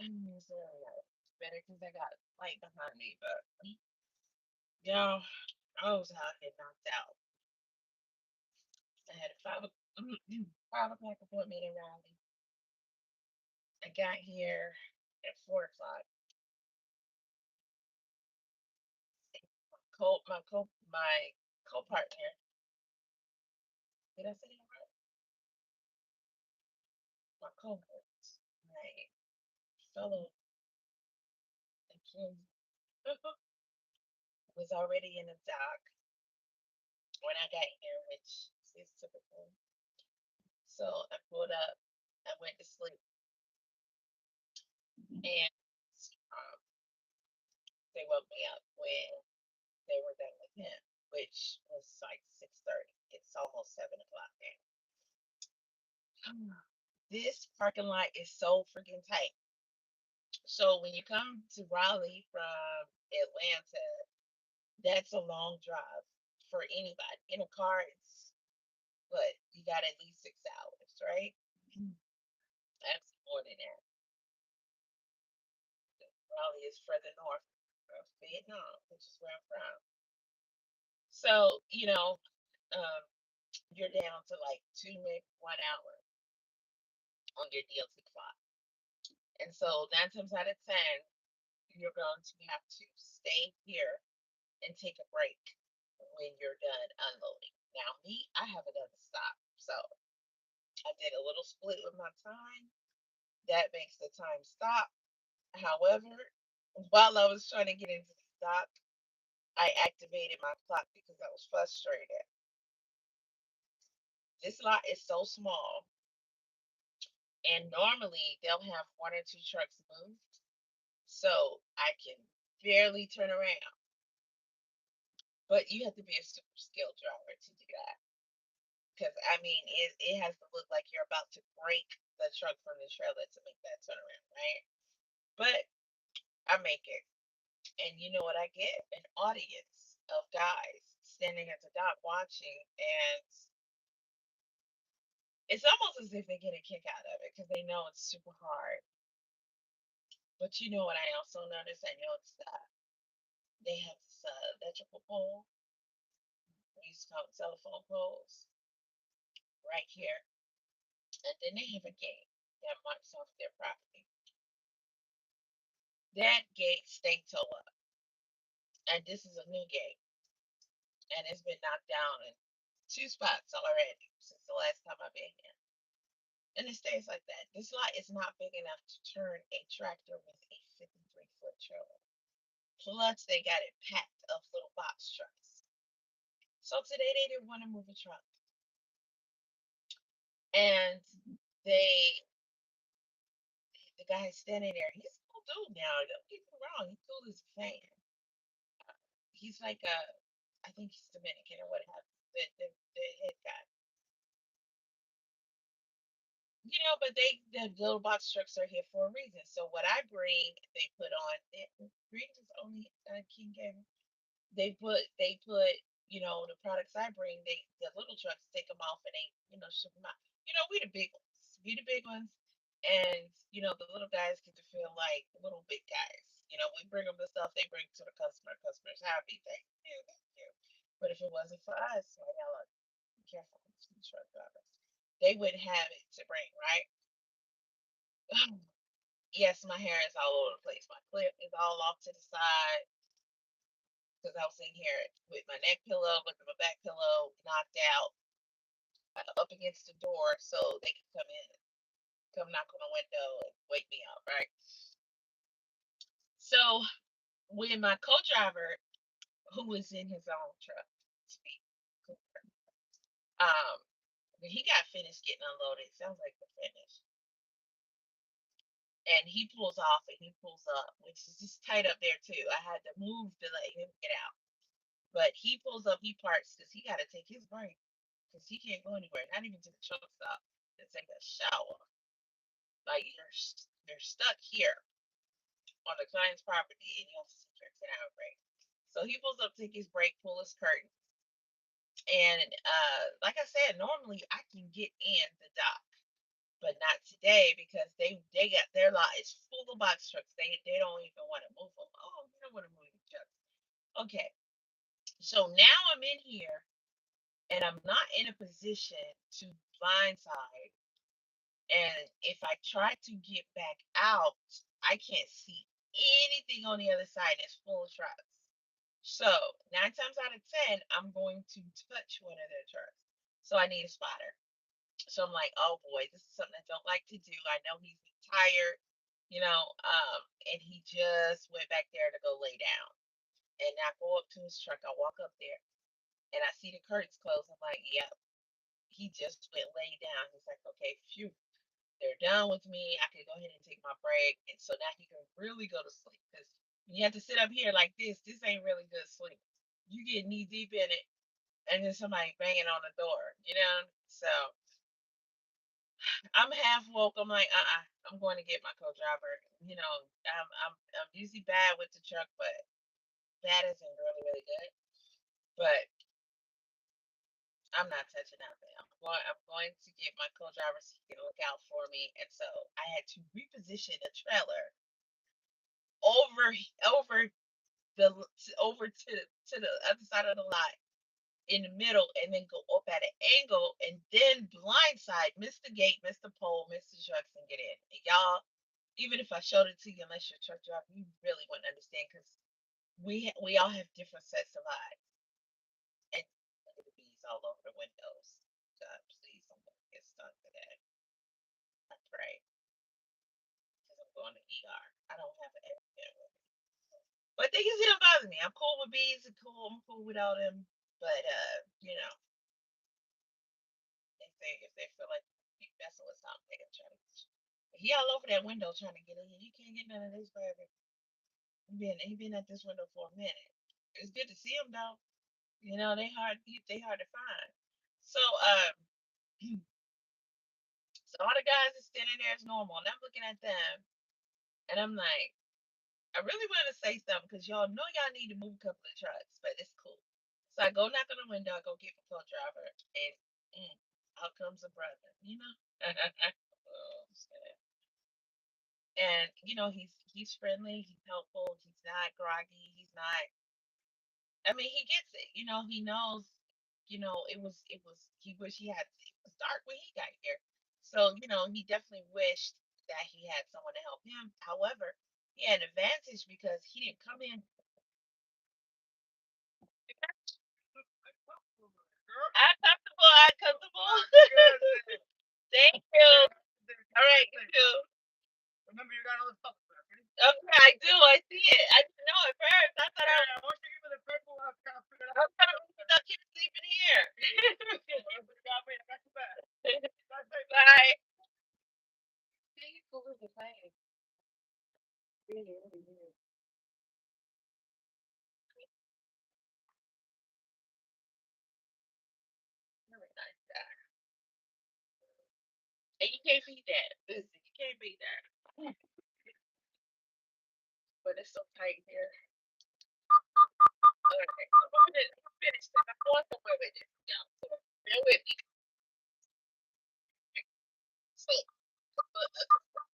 So, better because I got light behind me, but yeah, I was out here knocked out. I had a 5 o'clock appointment in Raleigh. I got here at 4 o'clock. My co-partner. Did I say that right? My co-host, my fellow employee, was already in the dock when I got here, which is typical. So I pulled up. I went to sleep, and um, they woke me up when they were done with him, which was like 6:30. It's almost 7 o'clock now. This parking lot is so freaking tight. So when you come to Raleigh from Atlanta, that's a long drive for anybody. In a car, it's but you got at least 6 hours, right? That's more than that. Raleigh is further north of Vietnam, which is where I'm from. So, um, you're down to like two, maybe 1 hour on your DLT clock. And so 9 times out of 10, you're going to have to stay here and take a break when you're done unloading. Now, me, I have another stop. So I did a little split with my time. That makes the time stop. However, while I was trying to get into the stop, I activated my clock because I was frustrated. This lot is so small, and normally they'll have one or two trucks moved, so I can barely turn around. But you have to be a super skilled driver to do that. Because I mean, it has to look like you're about to break the truck from the trailer to make that turnaround, right? But I make it. And you know what I get? An audience of guys standing at the dock watching, and it's almost as if they get a kick out of it because they know it's super hard. But you know what I also noticed? I noticed that they have this electrical pole. We used to call it telephone poles right here. And then they have a gate that marks off their property. That gate stay toe up. And this is a new gate. And it's been knocked down in two spots already since the last time I've been here. And it stays like that. This lot is not big enough to turn a tractor with a 53-foot trailer. Plus, they got it packed of little box trucks. So today they didn't want to move a truck. And the guy standing there, he's a cool dude now. Don't get me wrong, he's cool as a fan. He's like I think he's Dominican or what have you, the head guy. But the little box trucks are here for a reason. So what I bring, they put on. Green is only King Gamer. They put the products I bring. The little trucks take them off and they ship them out. We the big ones. We the big ones, and the little guys get to feel like little big guys. We bring them the stuff they bring to the customer. Customers happy. Thank you, thank you. But if it wasn't for us, why y'all be careful with these truck drivers. They wouldn't have it to bring, right? Yes, my hair is all over the place. My clip is all off to the side because I was sitting here with my neck pillow, with my back pillow knocked out up against the door so they could come in, come knock on the window and wake me up, right? So when my co-driver, who was in his own truck, to be clear, when he got finished getting unloaded, it sounds like the finish. And he pulls off and he pulls up, which is just tight up there too. I had to move to let him get out. But he pulls up, he parks because he got to take his break because he can't go anywhere, not even to the truck stop to take a shower. Like you're stuck here on the client's property and you have to sit there and have a break. So he pulls up, take his break, pull his curtain. And like I said, normally I can get in the dock, but not today because they got their lot is full little box trucks. They don't even want to move them. Oh, we don't want to move the trucks. Okay. So now I'm in here and I'm not in a position to blindside. And if I try to get back out, I can't see anything on the other side. It's full of trucks. So 9 times out of 10, I'm going to touch one of their trucks. So I need a spotter. So I'm like, oh boy, this is something I don't like to do. I know he's tired, and he just went back there to go lay down. And I go up to his truck. I walk up there and I see the curtains closed. I'm like, yep, he just went lay down. He's like, okay, phew, they're done with me. I can go ahead and take my break. And so now he can really go to sleep. Because when you have to sit up here like this ain't really good sleep. You get knee deep in it, and then somebody banging on the door. So I'm half woke. I'm like, I'm going to get my co-driver. I'm usually bad with the truck, but that isn't really, really good. But I'm not touching that thing. I'm going to get my co-driver so he can look out for me. And so I had to reposition the trailer over over over to the other side of the lot in the middle, and then go up at an angle, and then blindside, miss the gate, miss the pole, miss the trucks, and get in. And y'all, even if I showed it to you, unless you're a truck driver, you really wouldn't understand, because we all have different sets of eyes. And look at the bees all over the windows. God, please, I'm gonna get stuck today. I pray, because I'm going to ER. I don't have an EpiPen with me, but they can still bother me. I'm cool with bees. I'm cool without them. But if they feel like keep messing with something, they can try to. He all over that window trying to get in. You can't get none of this, baby. He been at this window for a minute. It's good to see him though. They hard to find. So so all the guys are standing there as normal, and I'm looking at them, and I'm like, I really want to say something, because y'all know y'all need to move a couple of trucks, but it's cool. So I go knock on the window. I go get my co-driver, and out comes a brother. Oh, and he's friendly, he's helpful, he's not groggy, he's not. I mean, he gets it. He knows. It was. He wish he had. It was dark when he got here, so he definitely wished that he had someone to help him. However, he had an advantage because he didn't come in. Uncomfortable, uncomfortable. Thank you. All right, you too. Remember, you got all the stuff. Okay, I do. I see it. I didn't know at first. I thought I want you to give me the purple. I'm trying to keep sleeping here. Bye. Thank you for the plane. Really, really, really. Really nice guy. And you can't beat that. Listen, you can't beat that. But it's so tight here. Okay, I'm gonna finish this. I'm going somewhere with this. So bear with me. So,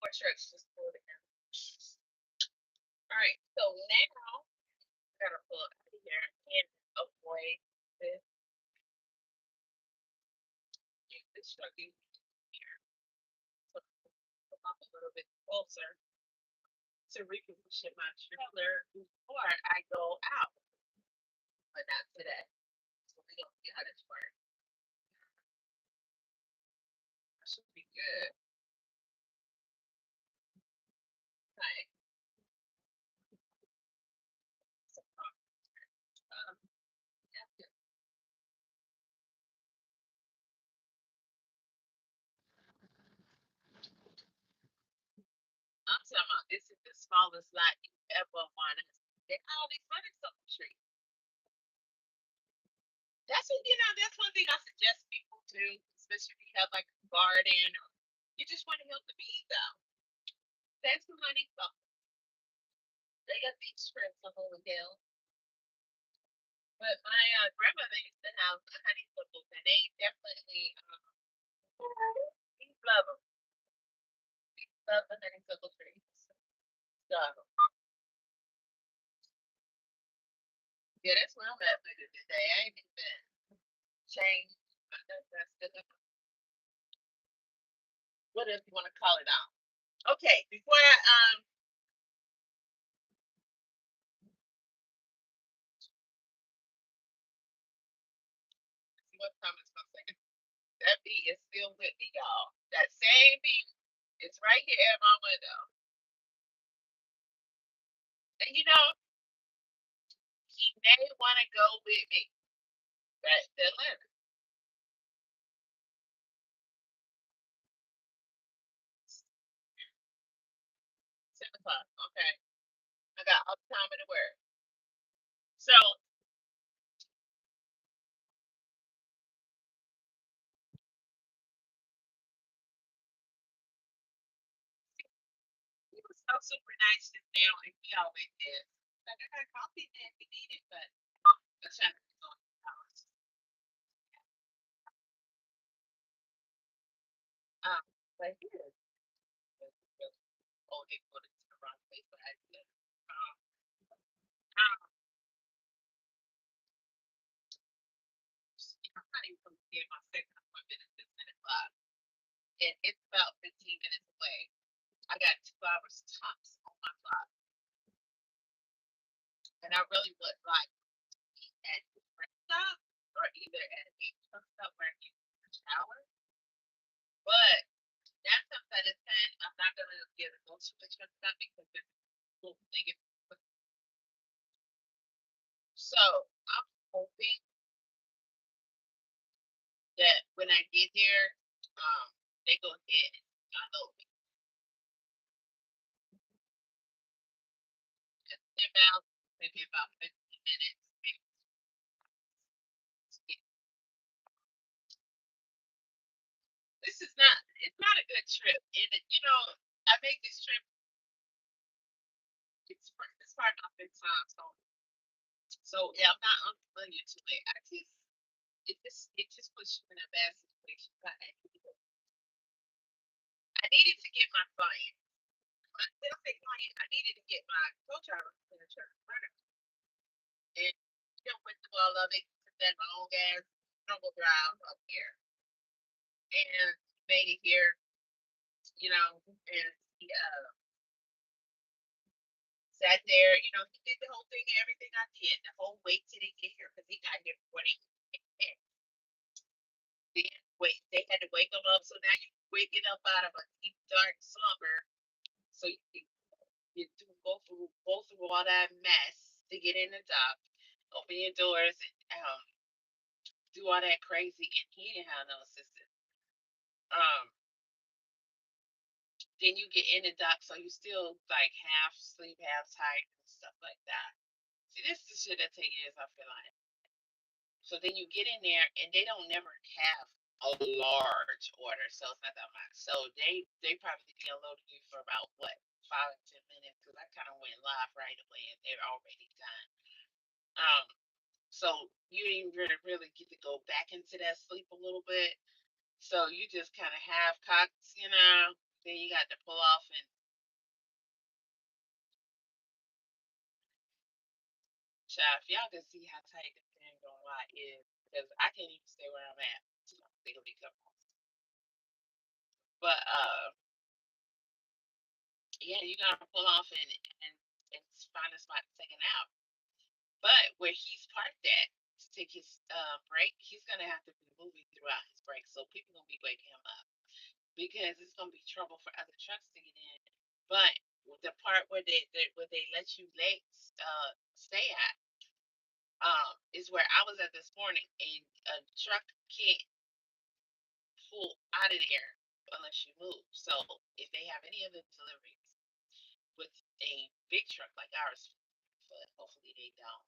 more shirts just pull it down. All right, so now I gotta pull it out of here and avoid this. Get this shugging here. So come up a little bit closer to reposition my trailer before I go out, but not today. So we don't see how this works. That should be good. Right. So, yeah, I'm talking about this is the smallest lot you ever want to see. All these honeysuckle trees. That's one thing I suggest people do, especially if you have like a garden or you just want to help the bees out. That's some honeysuckle. They got these shrimps on Holy Hill. But my grandmother used to have honeysuckles, and they definitely bees love them. Bees love the honeysuckle trees. Yeah, that's where I'm at with it today. I ain't even changed, but that's good. What else you want to call it out? Okay, before I see what time it's gonna say. That beat is still with me, y'all. That same beat. It's right here at my window. And you know, he may want to go with me back to Atlanta. 7 o'clock. Okay. I got all the time in the world. So he was so super nice just now, and he always is. Like I got coffee if you need it, but I'm trying to go in the house. Um, but he is really old and go to the wrong place, but I did. Um, I'm not even going to get my second appointment at 10 o'clock, and it's about 15 minutes away. I got 2 hours tops on my clock, and I really would like to be at the rest stop or either at a truck stop where I can shower. But 9 times out of 10, I'm not gonna get a go to the truck stop because it's a little thing. So I'm hoping that when I get there, they go ahead and unload me. 10 miles, maybe about 15 minutes. Maybe. This is not. It's not a good trip, and you know, I make this trip. It's part of my time, so yeah, I'm not unfamiliar to it. It just puts you in a bad situation. But I needed to get my client. When I say client, I needed to get my co-driver in the church and went through all of it. Then my own gas struggle drive up here and made it here, and he sat there. He did the whole thing, everything I did, the whole wait till they get here because he got here before they came. Wait, they had to wake them up. So now you're waking up out of a deep dark slumber. So you go through all that mess to get in the dock, open your doors, and do all that crazy, and he didn't have no assistant. Um, then you get in the dock, so you still like half sleep, half tired, and stuff like that. See, this is the shit that take years. I feel like. So then you get in there, and they don't never have a large order, so it's not that much. So they probably unloaded you for about what 5 or 10 minutes because I kind of went live right away, and they're already done. Um, so you didn't really get to go back into that sleep a little bit. So you just kind of half cocked. Then you got to pull off and child. If y'all can see how tight the thing on why is, because I can't even stay where I'm at. It'll be coming. But yeah, you gotta pull off and find a spot to take it out. But where he's parked at to take his break, he's gonna have to be moving throughout his break, so people gonna be waking him up because it's gonna be trouble for other trucks to get in. But the part where they let you stay at is where I was at this morning, and a truck can't pull out of there unless you move. So if they have any other deliveries with a big truck like ours, but hopefully they don't,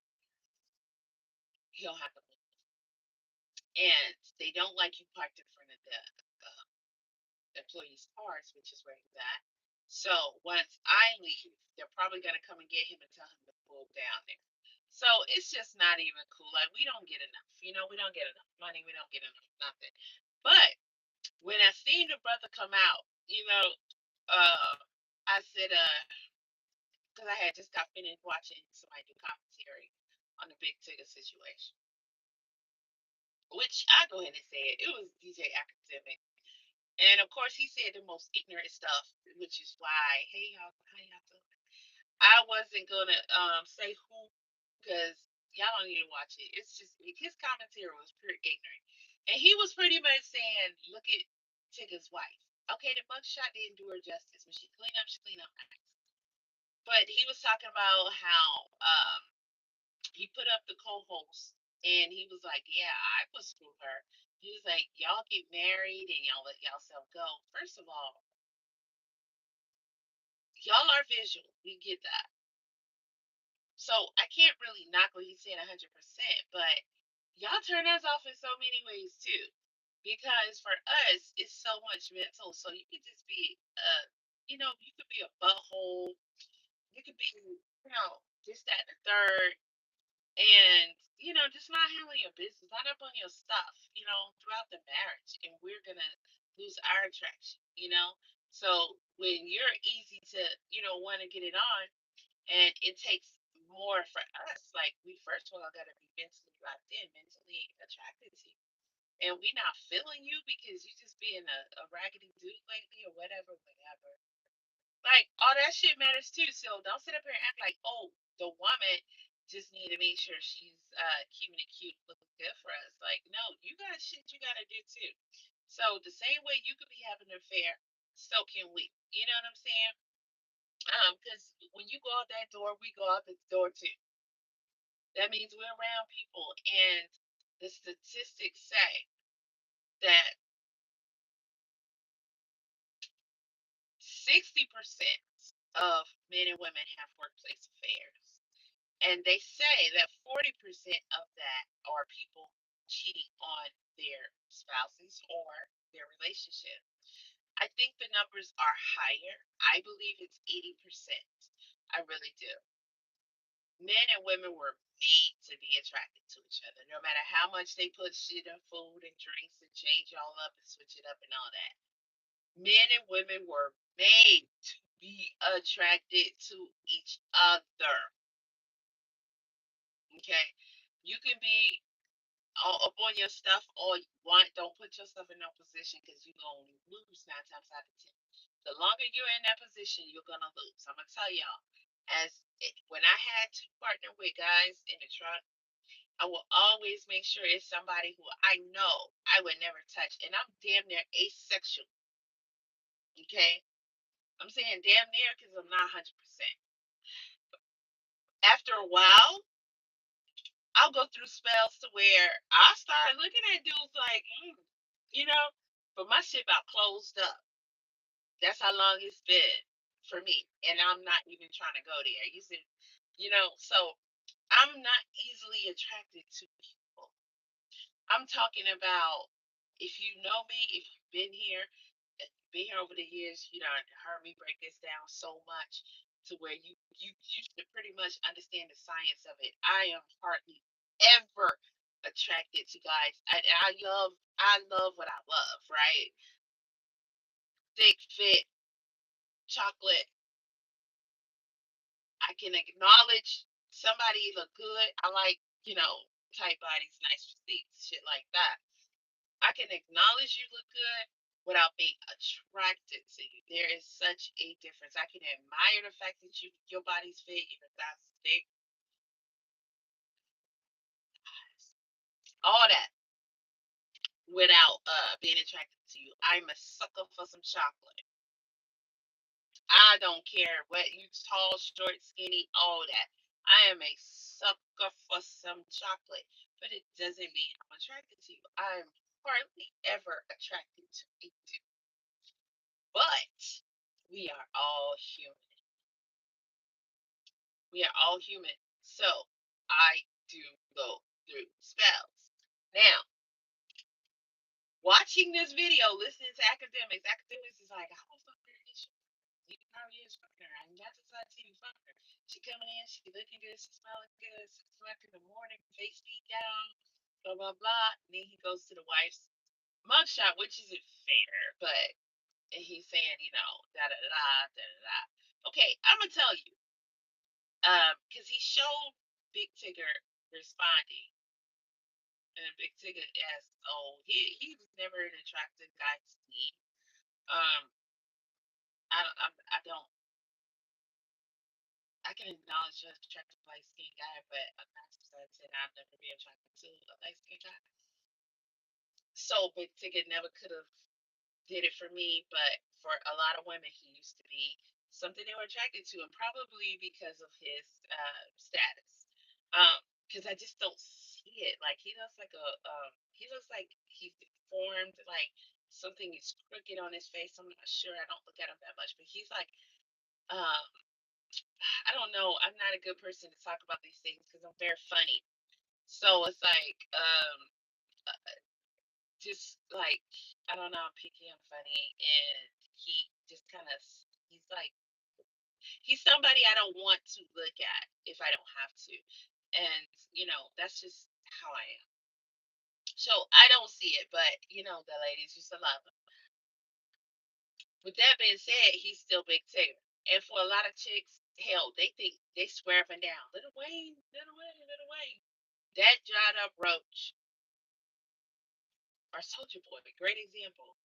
he'll have to move. And they don't like you parked in front of the uh, employees' cars, which is where he's at. So once I leave, they're probably gonna come and get him and tell him to pull down there. So it's just not even cool. Like we don't get enough. We don't get enough money. We don't get enough nothing. But when I seen the brother come out, uh, I said, because I had just got finished watching somebody do commentary. on the Big Tigger situation. Which I go ahead and say it. It was DJ Academic. And of course he said the most ignorant stuff, which is why, hey y'all, how y'all doing? I wasn't gonna say who because y'all don't need to watch it. It's just his commentary was pure ignorant. And he was pretty much saying, look at Tigger's wife. Okay, the mugshot didn't do her justice. When she clean up nice. But he was talking about how he put up the co-host and he was like, yeah, I was screw her. He was like, y'all get married and y'all let yourself go. First of all, y'all are visual. We get that. So I can't really knock what he's saying 100%, but y'all turn us off in so many ways too. Because for us, it's so much mental. So you could just be, you could be a butthole. You could be, this, that, and the third. And, just not handling your business, not up on your stuff, throughout the marriage. And we're going to lose our attraction. So when you're easy to, want to get it on, and it takes more for us. Like we first of all gotta be mentally locked in, mentally attracted to you. And we not feeling you because you just being a raggedy dude lately or whatever. Like all that shit matters too. So don't sit up here and act like, oh, the woman just need to make sure she's keeping it cute, looking good for us. Like, no, you got shit you gotta do too. So the same way you could be having an affair, so can we. You know what I'm saying? Because when you go out that door, we go out the door too. That means we're around people, and the statistics say that 60% of men and women have workplace affairs, and they say that 40% of that are people cheating on their spouses or their relationship. I think the numbers are higher. I believe it's 80%. I really do. Men and women were made to be attracted to each other, no matter how much they put shit in food and drinks and change y'all up and switch it up and all that. Men and women were made to be attracted to each other. Okay? You can be all up on your stuff all you want. Don't put yourself in no position because you're going to lose 9 times out of 10. The longer you're in that position, you're going to lose. I'm going to tell y'all. When I had to partner with guys in the truck, I will always make sure it's somebody who I know I would never touch. And I'm damn near asexual. Okay? I'm saying damn near because I'm not 100%. After a while, I'll go through spells to where I start looking at dudes like, but my shit about closed up. That's how long it's been for me. And I'm not even trying to go there. You see, so I'm not easily attracted to people. I'm talking about if you know me, if you've been here over the years, heard me break this down so much to where you should pretty much understand the science of it. I am hardly ever attracted to guys. I love what I love, right? Thick, fit, chocolate. I can acknowledge somebody look good. I like, tight bodies, nice physiques, shit like that. I can acknowledge you look good without being attracted to you. There is such a difference. I can admire the fact that your body's fit, your thighs thick, all that without being attracted to you. I'm a sucker for some chocolate. I don't care what you tall, short, skinny, all that. I am a sucker for some chocolate, but it doesn't mean I'm attracted to you. I'm hardly ever attracted to a dude. But we are all human. We are all human. So I do go through spells. Now, watching this video, listening to academics is like, how the fuck is she? You probably is fucking her. I'm not decided to you fuck her. She coming in, she looking good, she smelling good, 6 o'clock in the morning, face deep down, blah blah blah. And then he goes to the wife's mugshot, which isn't fair, but he's saying, da da da da da da. Okay, I'm gonna tell you, because he showed Big Tigger responding. And Big Tigger asked, "Oh, he was never an attractive guy to me. Um, I don't. I can acknowledge an attractive light skinned guy, but I'm not said I'll never be attracted to a light skinned guy." So Big Tigger never could have did it for me, but for a lot of women, he used to be something they were attracted to, and probably because of his status. Because I just don't see it. Like he looks like he's deformed, like something is crooked on his face. I'm not sure. I don't look at him that much, but he's like, um, I don't know. I'm not a good person to talk about these things because I'm very funny. So it's like, just like I don't know, I'm picky and funny, and he just kind of he's like he's somebody I don't want to look at if I don't have to, and that's just how I am. So I don't see it, but the ladies used to love him. With that being said, he's still Big Tigger, and for a lot of chicks, hell, they think they swear up and down, Little Wayne, Little Wayne, Little Wayne. That dried up roach or Soldier Boy, great example.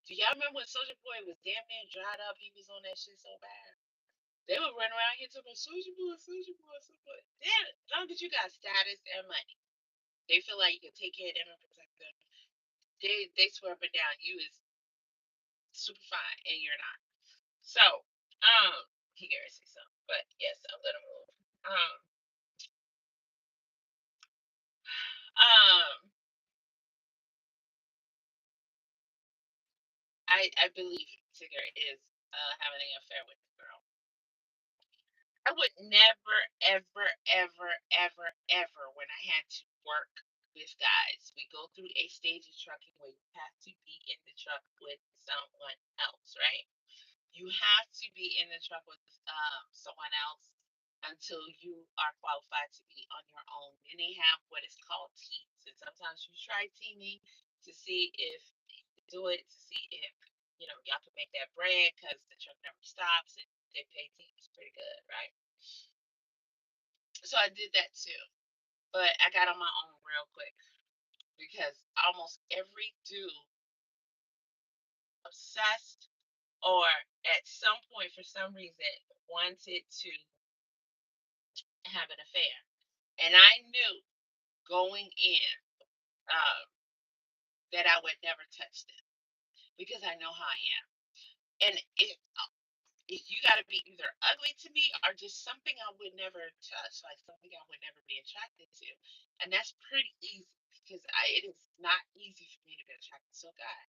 Do y'all remember when Soldier Boy was damn near dried up? He was on that shit so bad. They would run around here talking about Soldier Boy, Soldier Boy, Soldier Boy. Damn, as long as you got status and money, they feel like you can take care of them and protect them. They swear up and down you is super fine and you're not. So, he gotta say something, but yes, I'm gonna move. Um, um, I believe Tigger is having an affair with the girl. I would never, ever, ever, ever, ever, when I had to work with guys, we go through a stage of trucking where you have to be in the truck with someone else, right? You have to be in the truck with someone else until you are qualified to be on your own. Then they have what is called teams, and sometimes you try teaming to see if you can do it, to see if y'all can make that bread because the truck never stops and they pay teams pretty good, right? So I did that too, but I got on my own real quick because almost every dude obsessed or at some point for some reason wanted to have an affair. And I knew going in um, that I would never touch them because I know how I am. And if you got to be either ugly to me or just something I would never touch, like something I would never be attracted to. And that's pretty easy because it is not easy for me to be attracted to a guy.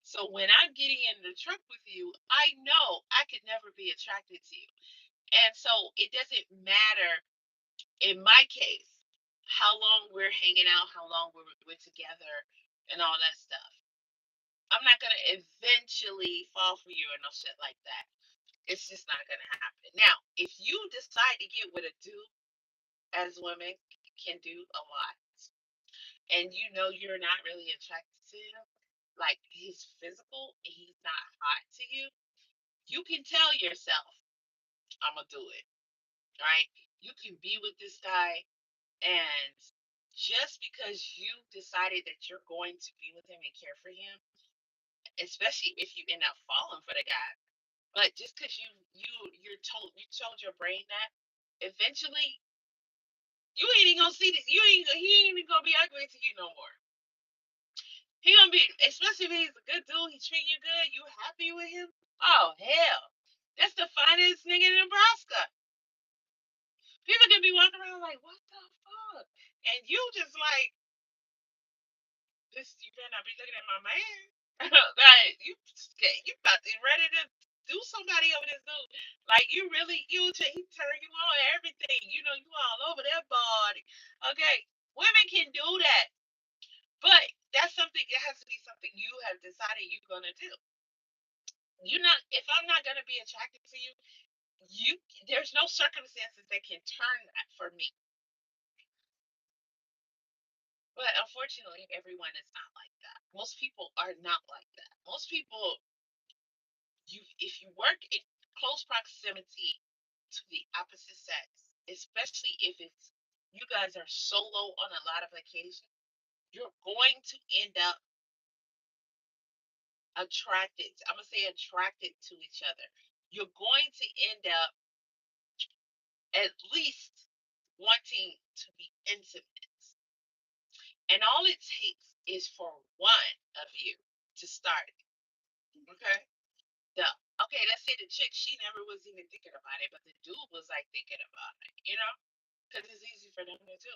So when I'm getting in the truck with you, I know I could never be attracted to you. And so it doesn't matter in my case how long we're hanging out, how long we're together, and all that stuff. I'm not gonna eventually fall for you or no shit like that. It's just not gonna happen. Now, if you decide to get with a dude, as women can do a lot, and you're not really attracted to him, like he's physical, he's not hot to you, you can tell yourself, I'm gonna do it, right? You can be with this guy, and just because you decided that you're going to be with him and care for him, especially if you end up falling for the guy, but just because you told your brain that, eventually you ain't even gonna see that he ain't even gonna be ugly to you no more. He gonna be, especially if he's a good dude, he treat you good, you happy with him. Oh hell, that's the finest nigga in Nebraska. People can be walking around like, what the fuck? And you just like, this, you better not be looking at my man. Like you about to ready to do somebody over this dude. Like you really he turn you on everything. You all over their body. Okay. Women can do that. But that's something it has to be something you have decided you're gonna do. You're not if I'm not gonna be attracted to you, there's no circumstances that can turn that for me. But unfortunately, everyone is not like that. Most people are not like that. Most people, if you work in close proximity to the opposite sex, especially if it's you guys are solo on a lot of occasions, you're going to end up attracted. I'm gonna say attracted to each other. You're going to end up at least wanting to be intimate. And all it takes is for one of you to start. Okay. The okay, let's say the chick, she never was even thinking about it, but the dude was like thinking about it. Because it's easy for them to do.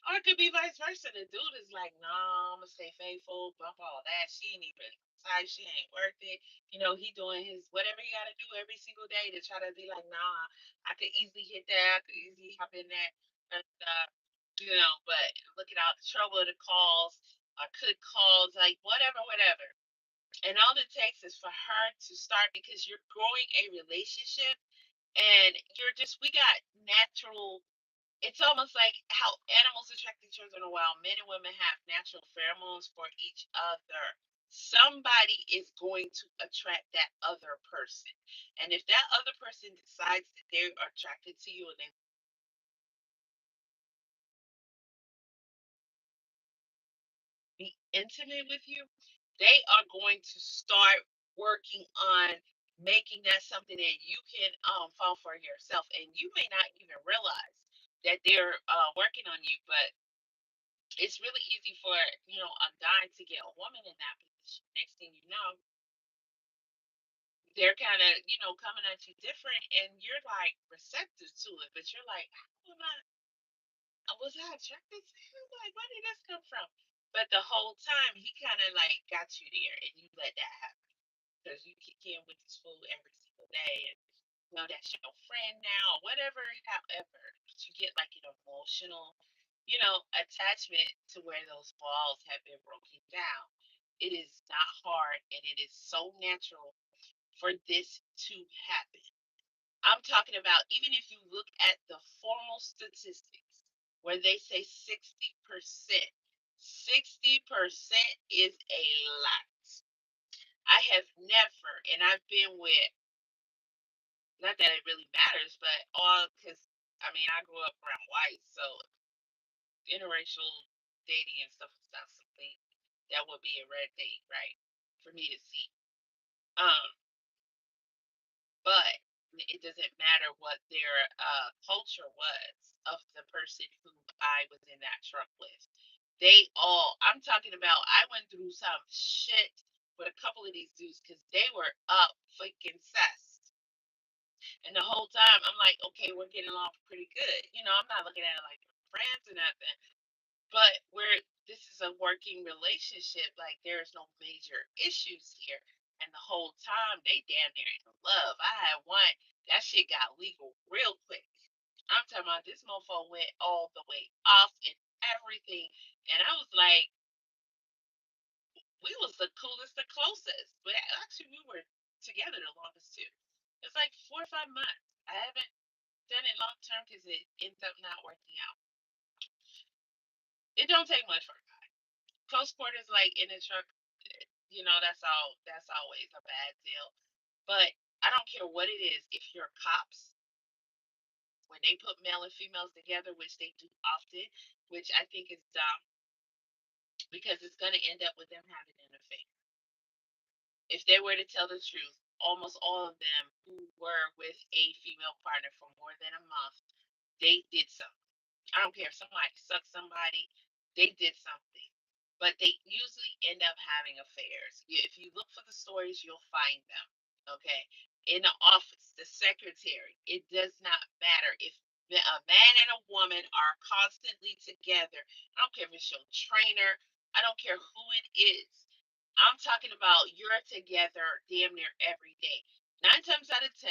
Or it could be vice versa. The dude is like, nah, I'm gonna stay faithful, bump all that. She ain't even tight, she ain't worth it. He doing his whatever he gotta do every single day to try to be like, nah, I could easily hit that, I could easily hop in that. But look at all the trouble of the calls, or could calls, like whatever, whatever. And all it takes is for her to start because you're growing a relationship and we got natural, it's almost like how animals attract each other in a while. Men and women have natural pheromones for each other. Somebody is going to attract that other person. And if that other person decides that they're attracted to you and they be intimate with you, they are going to start working on making that something that you can fall for yourself. And you may not even realize that they're working on you, but it's really easy for a guy to get a woman in that position. Next thing you know, they're kind of coming at you different, and you're like receptive to it. But you're like, how am I? Was I attracted to him? Like, where did this come from? But the whole time, he kind of like got you there, and you let that happen because you kick in with this fool every single day, and that's your friend now, whatever. However, but you get like an emotional, attachment to where those walls have been broken down. It is not hard, and it is so natural for this to happen. I'm talking about even if you look at the formal statistics where they say 60%, 60% is a lot. I have never, and I've been with, not that it really matters, but all because I mean, I grew up around white, so interracial dating and stuff is not something that would be a red date, right? For me to see. Um, but it doesn't matter what their culture was of the person who I was in that truck with. I'm talking about, I went through some shit with a couple of these dudes because they were up freaking cessed. And the whole time, I'm like, okay, we're getting along pretty good. I'm not looking at it like friends or nothing. But this is a working relationship, like there's no major issues here. And the whole time they damn near in love. I had one, that shit got legal real quick. I'm talking about this mofo went all the way off and everything. And I was like, we was the coolest, the closest. But actually we were together the longest too. It's like 4 or 5 months. I haven't done it long term because it ends up not working out. It don't take much for a guy. Close quarters, like in a truck, that's always a bad deal. But I don't care what it is. If you're cops, when they put male and females together, which they do often, which I think is dumb, because it's going to end up with them having an affair. If they were to tell the truth, almost all of them who were with a female partner for more than a month, they did something. I don't care if somebody sucked somebody, they did something. But they usually end up having affairs. If you look for the stories, you'll find them. Okay. In the office, the secretary, it does not matter if a man and a woman are constantly together. I don't care if it's your trainer, I don't care who it is. I'm talking about you're together damn near every day. 9 times out of 10,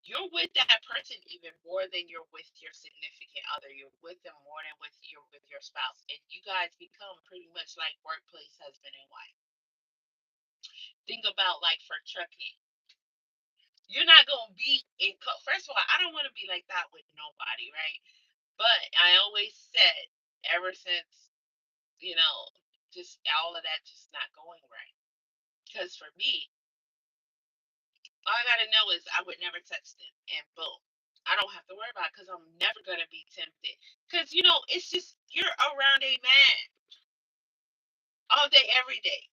you're with that person even more than you're with your significant other. You're with them more than you're with your spouse, and you guys become pretty much like workplace husband and wife. Think about like for trucking, you're not gonna be in. First of all, I don't want to be like that with nobody, right? But I always said, ever since you know, just all of that just not going right. Because for me, all I gotta know is I would never touch them, and boom. I don't have to worry about it because I'm never gonna be tempted. Because it's just you're around a man all day, every day.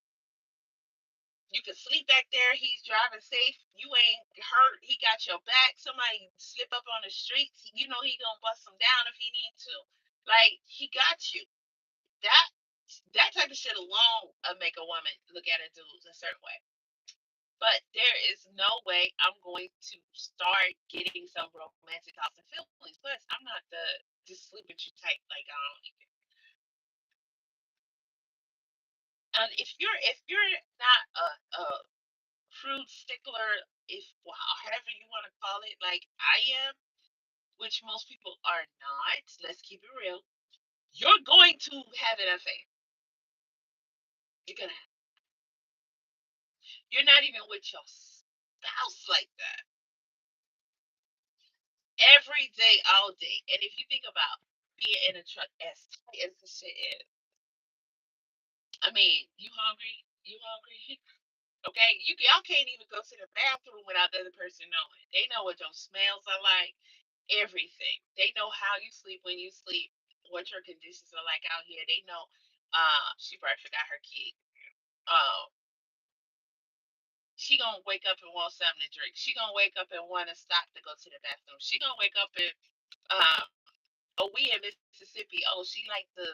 You can sleep back there. He's driving safe. You ain't hurt. He got your back. Somebody slip up on the streets. He gonna bust him down if he need to. Like he got you. That that type of shit alone make a woman look at a dude a certain way. But there is no way I'm going to start getting some romantic thoughts and feelings. Plus, I'm not the just sleep with you type. Like I don't even. And if you're not a fruit stickler, if however you want to call it, like I am, which most people are not. Let's keep it real. You're going to have an affair. You're gonna. You're not even with your spouse like that every day, all day. And if you think about being in a truck as tight as the shit is, I mean, you hungry? You hungry? Okay, y'all can't even go to the bathroom without the other person knowing. They know what your smells are like, everything. They know how you sleep when you sleep, what your conditions are like out here. They know. She probably forgot her key. Um, she gonna wake up and want something to drink. She gonna wake up and want to stop to go to the bathroom. She gonna wake up and um, oh, we in Mississippi. Oh, she like the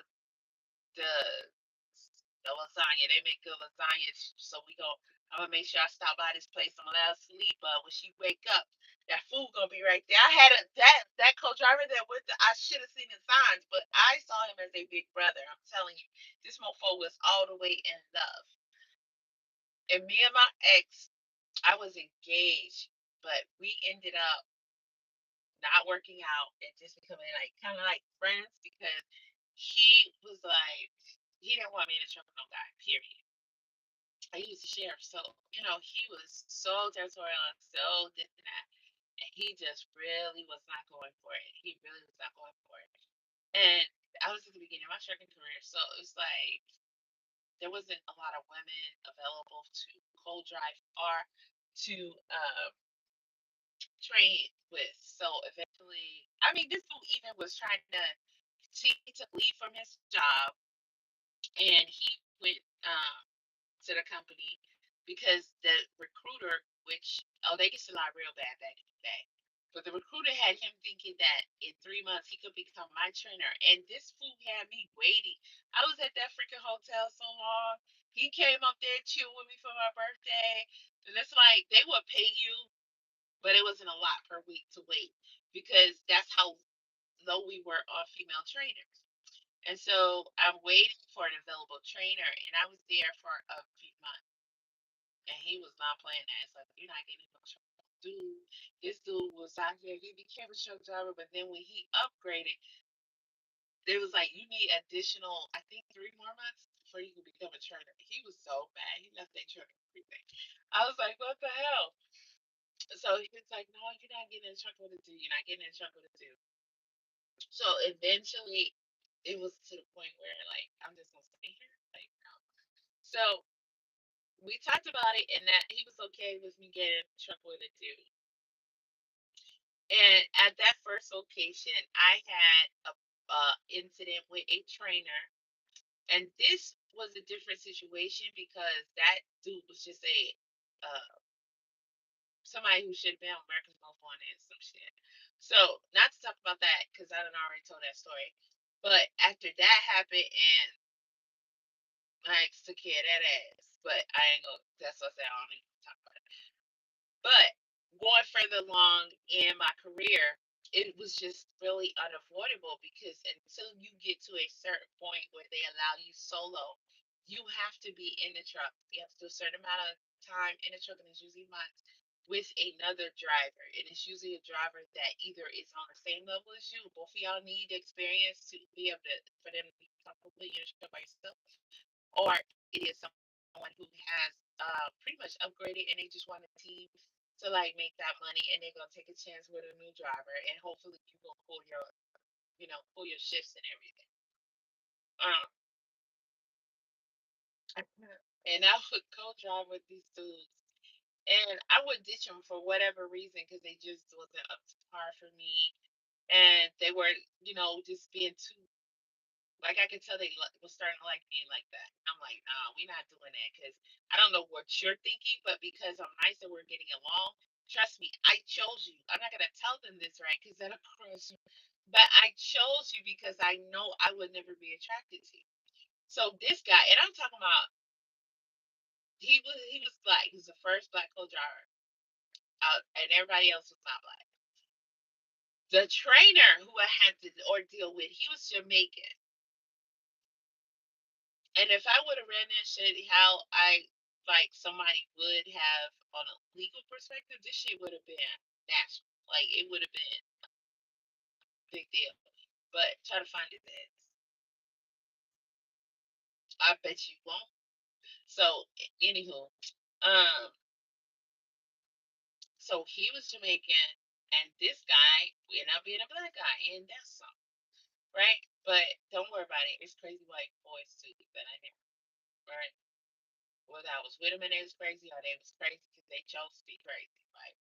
the lasagna. They make good lasagna, so we go. I'm gonna make sure I stop by this place. I'm allowed to sleep, but when she wake up, that food gonna be right there. I had that co-driver that went. I should have seen the signs, but I saw him as a big brother. I'm telling you, this mofo was all the way in love. And me and my ex, I was engaged, but we ended up not working out and just becoming like kind of like friends because he was like he didn't want me to trust no guy. Period. I used the sheriff, so he was so territorial and so this and that, and he just really was not going for it. He really was not going for it. And I was at the beginning of my trucking career, so it was like there wasn't a lot of women available to co-drive or to train with. So eventually, I mean, this dude even was trying to. He took leave from his job and he went to the company because the recruiter, which they get to lie real bad back in the day, but the recruiter had him thinking that in 3 months he could become my trainer, and this fool had me waiting. I was at that freaking hotel so long. He came up there chill with me for my birthday, and it's like they would pay you, but it wasn't a lot per week to wait because that's how low we were on female trainers. And so I'm waiting for an available trainer, and I was there for a few months, and he was not playing that. It's like you're not getting no truck. Dude, this dude was out here. He became a truck driver, but then when he upgraded, there was like you need additional, I think, 3 more months before you could become a trainer. He was so mad. He left that truck and everything. I was like, what the hell? So he was like, no, you're not getting in a truck with a dude. You're not getting in a truck with a dude. So eventually, it was to the point where like I'm just gonna stay here. Like, no. So we talked about it, and that he was okay with me getting truck with a dude. And at that first location, I had a incident with a trainer, and this was a different situation because that dude was just a uh, somebody who should have been on America's Most Wanted and some shit. So not to talk about that because I done already told that story. But after that happened, and I took care of that ass, but I ain't gonna. That's what I said. I don't even talk about it. But going further along in my career, it was just really unavoidable because until you get to a certain point where they allow you solo, you have to be in the truck. You have to do a certain amount of time in the truck, and it's usually months with another driver. And it's usually a driver that either is on the same level as you. Both of y'all need experience to be able to for them to be comfortable in your truck by yourself, or it is someone who has pretty much upgraded and they just want a team to like make that money, and they're gonna take a chance with a new driver, and hopefully you will pull your shifts and everything. Um, and I would co-drive with these dudes, and I would ditch them for whatever reason because they just wasn't up to par for me, and they were, just being too. Like I could tell they was starting to like being like that. I'm like, nah, we're not doing that because I don't know what you're thinking, but because I'm nice and we're getting along, trust me, I chose you. I'm not gonna tell them this, right? Because then of course, but I chose you because I know I would never be attracted to you. So this guy, and I'm talking about, he was black. He was the first black co-driver, and everybody else was not black. The trainer who I had to ordeal with, he was Jamaican. And if I would have ran that shit how I like somebody would have on a legal perspective, this shit would have been national. Like it would have been a big deal. But try to find his ass. I bet you won't. So anywho, um, so he was Jamaican, and this guy ended up being a black guy, and that's something, right? But don't worry about it. It's crazy white boys too that I never, right? Whether I was with them and they was crazy, or they was crazy because they chose to be crazy, right?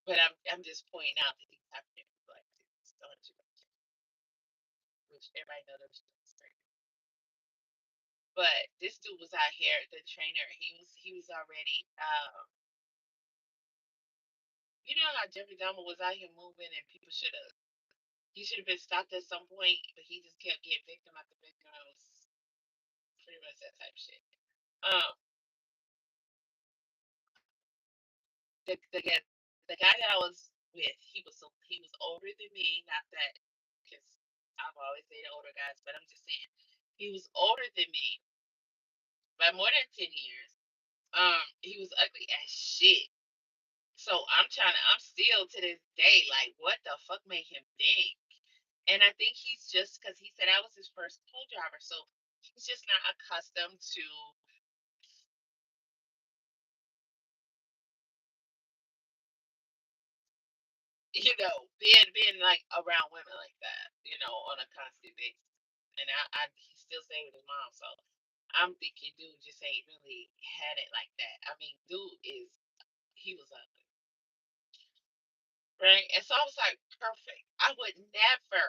But I'm just pointing out that these type of people like this, which everybody knows those straight. But this dude was out here, the trainer. He was already, you know how Jeffrey Dahmer was out here moving, and people he should have been stopped at some point, but he just kept getting victim after victim. It was pretty much that type of shit. Um, the guy that I was with, he was older than me. Not that, because I've always dated older guys, but I'm just saying he was older than me by more than 10 years. He was ugly as shit. So I'm still to this day like, what the fuck made him think? And I think he's just because he said I was his first co-driver, so he's just not accustomed to, being like around women like that, on a constant basis. And he still stay with his mom, so I'm thinking dude just ain't really had it like that. I mean, dude he was ugly. Right? And so I was like, perfect. I would never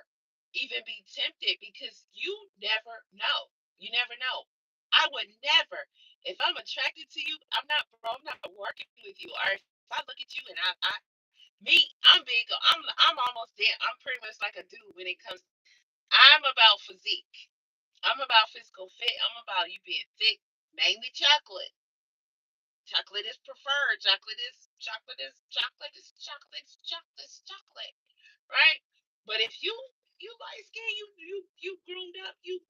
even be tempted because you never know. You never know. I would never. If I'm attracted to you, I'm not, bro. I'm not working with you. Or if I look at you and I'm big. I'm almost there. I'm pretty much like a dude when it comes. I'm about physique. I'm about physical fit. I'm about you being thick, mainly chocolate. Chocolate is preferred. Chocolate is chocolate. Right? But if you light skin, you groomed up, you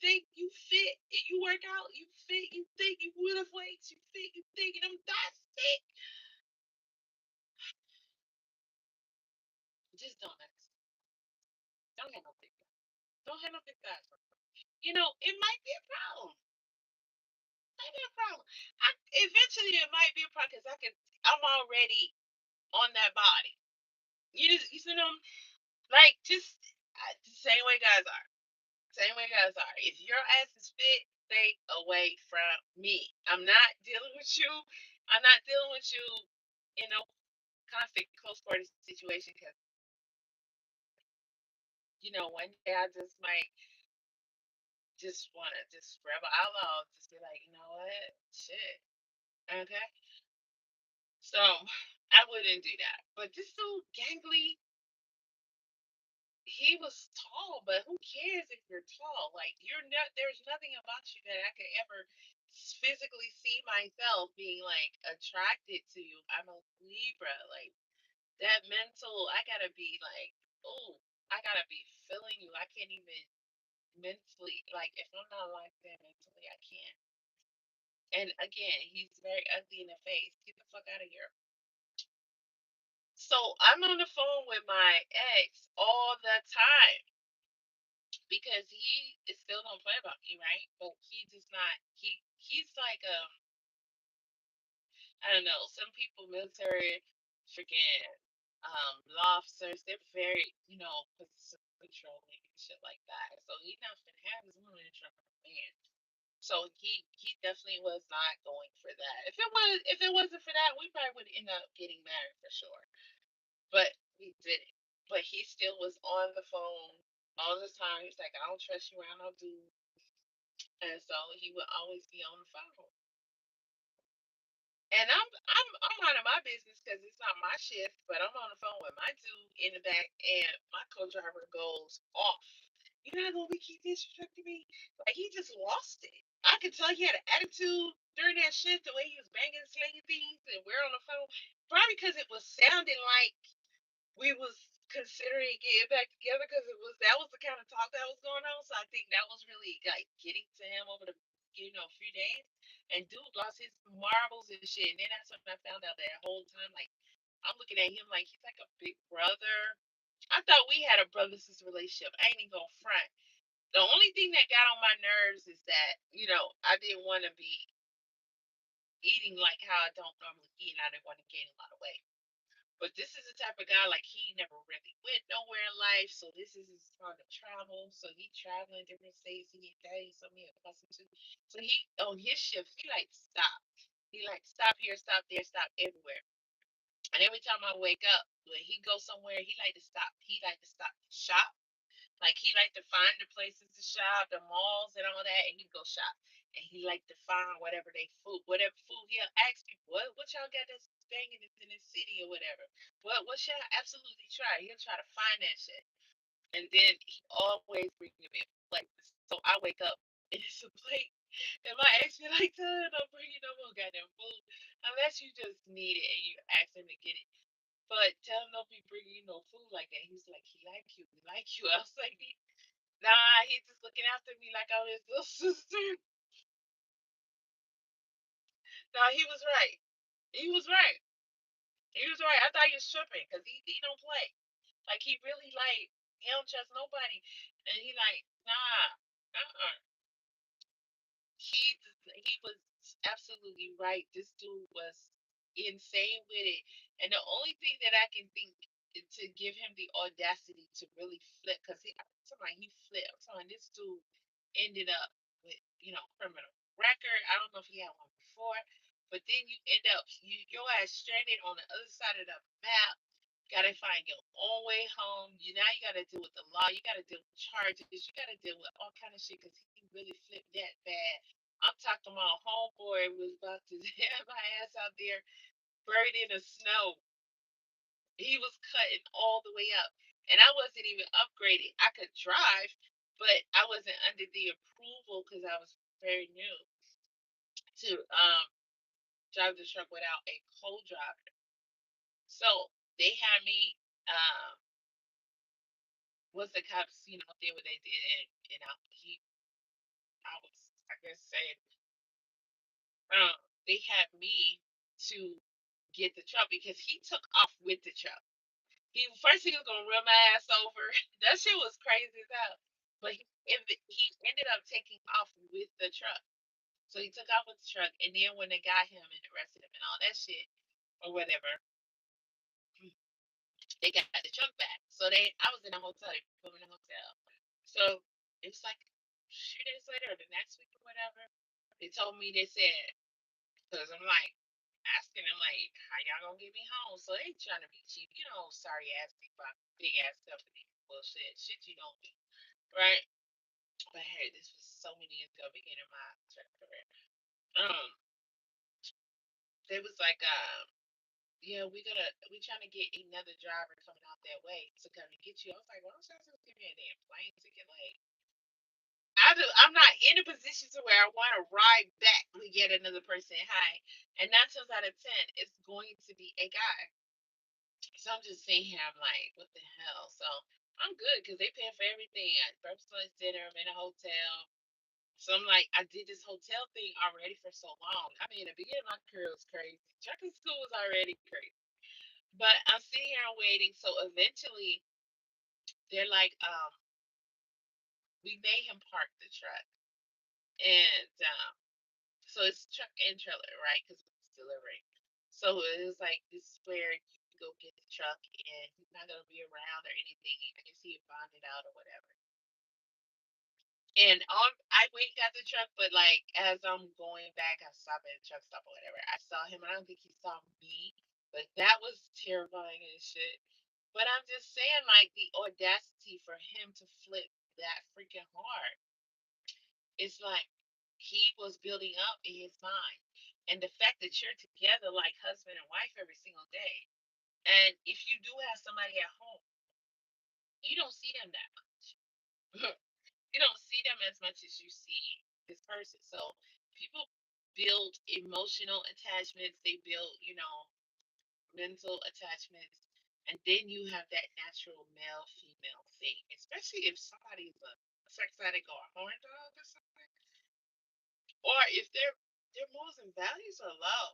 think you fit, and you work out, you fit, you think you lift weights, you fit, you think, and I'm that sick. Just don't ask. Don't have no big guys. Don't have no big guys. It might be a problem. Might be a problem. Eventually, it might be a problem because I'm already on that body. You see them like just the same way guys are. Same way guys are. If your ass is fit, stay away from me. I'm not dealing with you. I'm not dealing with you in a constant close quarters situation because one day I just might just wanna just rebel out loud, just be like, you know what, shit, okay. So I wouldn't do that. But this dude, gangly, he was tall, but who cares if you're tall? Like you're not. There's nothing about you that I could ever physically see myself being like attracted to you. I'm a Libra. Like that mental. I gotta be like, oh, I gotta be feeling you. I can't even mentally. Like if I'm not like that mentally, I can't. And again, he's very ugly in the face. Get the fuck out of here. So I'm on the phone with my ex all the time because he is still don't play about me, right? But he does not. He's like I don't know. Some people, military, freaking law officers, they're very position controlling and shit like that. So he's not gonna have his woman in trouble, man. So he definitely was not going for that. If it wasn't for that, we probably would end up getting married for sure. But we didn't. But he still was on the phone all the time. He's like, I don't trust you around no dude. And so he would always be on the phone. And I'm minding my business because it's not my shift, but I'm on the phone with my dude in the back, and my co-driver goes off. You're not gonna keep disrespecting me. Like he just lost it. I could tell he had an attitude during that shift, the way he was banging, slinging things, and we're on the phone. Probably because it was sounding like we was considering getting back together because that was the kind of talk that was going on. So I think that was really like getting to him over the few days. And dude lost his marbles and shit. And then that's when I found out that whole time, like I'm looking at him like he's like a big brother. I thought we had a brother sister relationship. I ain't even gonna front. The only thing that got on my nerves is that I didn't want to be eating like how I don't normally eat, and I didn't want to gain a lot of weight. But this is the type of guy like he never really went nowhere in life, so this is his time to travel. So he traveling different states. He get paid so many accustomed to. So he on his shifts he like stop. He like stop here, stop there, stop everywhere. And every time I wake up, when he goes somewhere, he like to stop. He like to stop to shop. Like he like to find the places to shop, the malls and all that, and he go shop. And he like to find whatever food he'll ask people, what y'all got that's banging in this city or whatever. What should I absolutely try? He'll try to find that shit. And then he always brings me a plate. So I wake up and it's a plate. And my ex be like, don't bring you no more goddamn food. Unless you just need it and you ask him to get it. But tell him don't be bringing you no food like that. He's like, he like you, we like you. I was like, nah, he's just looking after me like I'm his little sister. Nah, he was right. He was right. He was right. I thought he was tripping because he don't play. Like he really like he don't trust nobody, and he like nah, uh-uh. He was absolutely right. This dude was insane with it, and the only thing that I can think to give him the audacity to really flip, because he flipped. I'm telling this dude ended up with criminal record. I don't know if he had one before, but then you end up your ass stranded on the other side of the map. Gotta find your own way home. You gotta deal with the law. You gotta deal with charges. You gotta deal with all kind of shit because he really flipped that bad. I'm talking about homeboy was about to have my ass out there buried in the snow. He was cutting all the way up, and I wasn't even upgraded. I could drive, but I wasn't under the approval because I was very new to drive the truck without a co-driver. So they had me. Once the cops, did what they did, and I was, I guess, saying, um, they had me to get the truck because he took off with the truck. He was gonna run my ass over. That shit was crazy as hell. But he ended up taking off with the truck. So he took off with the truck, and then when they got him and arrested him and all that shit or whatever, they got the truck back. So I was in a hotel. They put me in a hotel. So it was like a few days later, or the next week or whatever. They told me they said because I'm like asking them like, how y'all gonna get me home? So they trying to be cheap, sorry ass people, big ass company bullshit, shit you don't do, right? But hey, this was so many years ago, beginning of my career. Um, they was like, yeah, we trying to get another driver coming out that way to come and get you. I was like, well, don't y'all just give me a damn plane ticket, like. I'm not in a position to where I want to ride back with yet another person. Hi, and 9 times out of 10, it's going to be a guy. So I'm just sitting here. I'm like, what the hell? So I'm good because they paying for everything. Breakfast, lunch, dinner. I'm in a hotel. So I'm like, I did this hotel thing already for so long. I mean, the beginning of my career was crazy. Trucking school was already crazy. But I'm sitting here waiting. So eventually, they're like, we made him park the truck, and so it's truck and trailer, right? Because it's delivering. So it was like this is where you can go get the truck, and he's not gonna be around or anything. I guess he bonded out or whatever. And I went and got the truck, but like as I'm going back, I stopped at a truck stop or whatever. I saw him, and I don't think he saw me, but that was terrifying and shit. But I'm just saying, like the audacity for him to flip that freaking hard. It's like he was building up in his mind, and the fact that you're together like husband and wife every single day, and if you do have somebody at home, you don't see them that much. You don't see them as much as you see this person. So people build emotional attachments, they build, mental attachments, and then you have that natural male female thing, especially if somebody's a sex addict or a horn dog or something, or if their morals and values are low.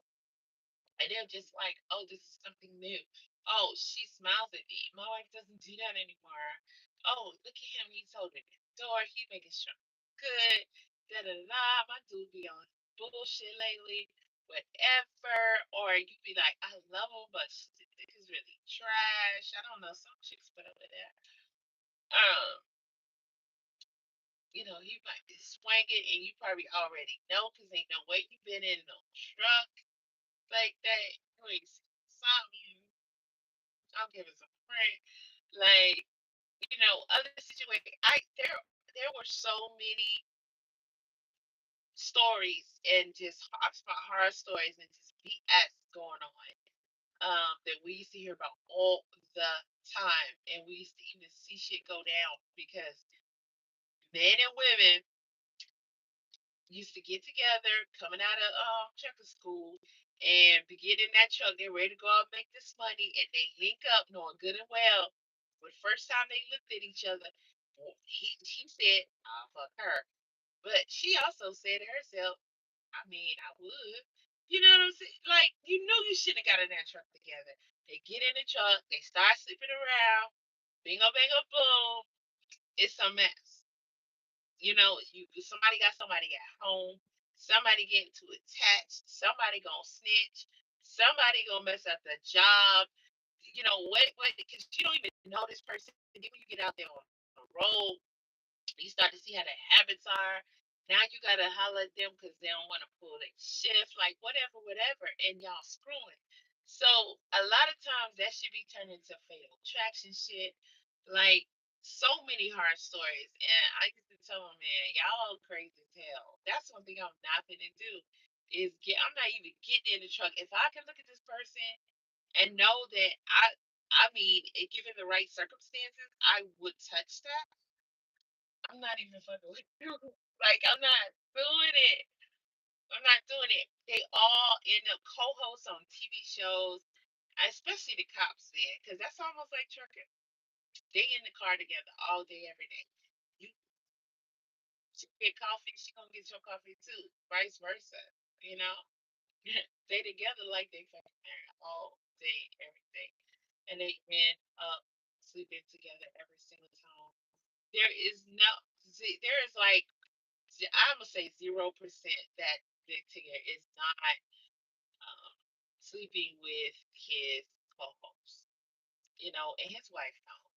And they're just like, oh, this is something new. Oh, she smiles at me. My wife doesn't do that anymore. Oh, look at him. He's holding the door. He's making sure I'm good. Da da da. My dude be on bullshit lately. Whatever. Or you be like, I love him, but this is really trash. I don't know. Some chicks put up with that. Um, he might be swinging, and you probably already know because ain't no way you been in no truck like that. You ain't seen something. I'll give us a break. Like, other situations. There were so many stories and just hotspot horror stories and just BS going on. That we used to hear about all the time, and we used to even see shit go down because men and women used to get together coming out of checker school and be getting in that truck. They're ready to go out and make this money, and they link up knowing good and well. The first time they looked at each other, he said, I'll fuck her. But she also said to herself, I mean, I would. You know what I'm saying? Like, you know you shouldn't have got in that truck together. They get in the truck, they start sleeping around, bingo, bango, boom. It's a mess. Somebody got somebody at home, somebody getting too attached, somebody gonna snitch, somebody gonna mess up the job. What? Because you don't even know this person. Then when you get out there on the road, you start to see how their habits are. Now you gotta holler at them because they don't want to pull their shift, like whatever, whatever, and y'all screwing. So a lot of times that should be turned into fatal attraction shit. Like so many hard stories, and I used to tell them, man, y'all crazy as hell. That's one thing I'm not gonna do. Is get. I'm not even getting in the truck. If I can look at this person and know that I mean, given the right circumstances, I would touch that. I'm not even fucking with you. Like, I'm not doing it. I'm not doing it. They all end up co-hosts on TV shows, especially the cops, man, because that's almost like trucking. They in the car together all day, every day. You she get coffee, she gonna get your coffee too. Vice versa, you know. They together like they fucking married all day, every day, and they end up sleeping together every single time. There is no, there is like I'm gonna say 0% that Big Tigger is not um, sleeping with his co-host. And his wife knows.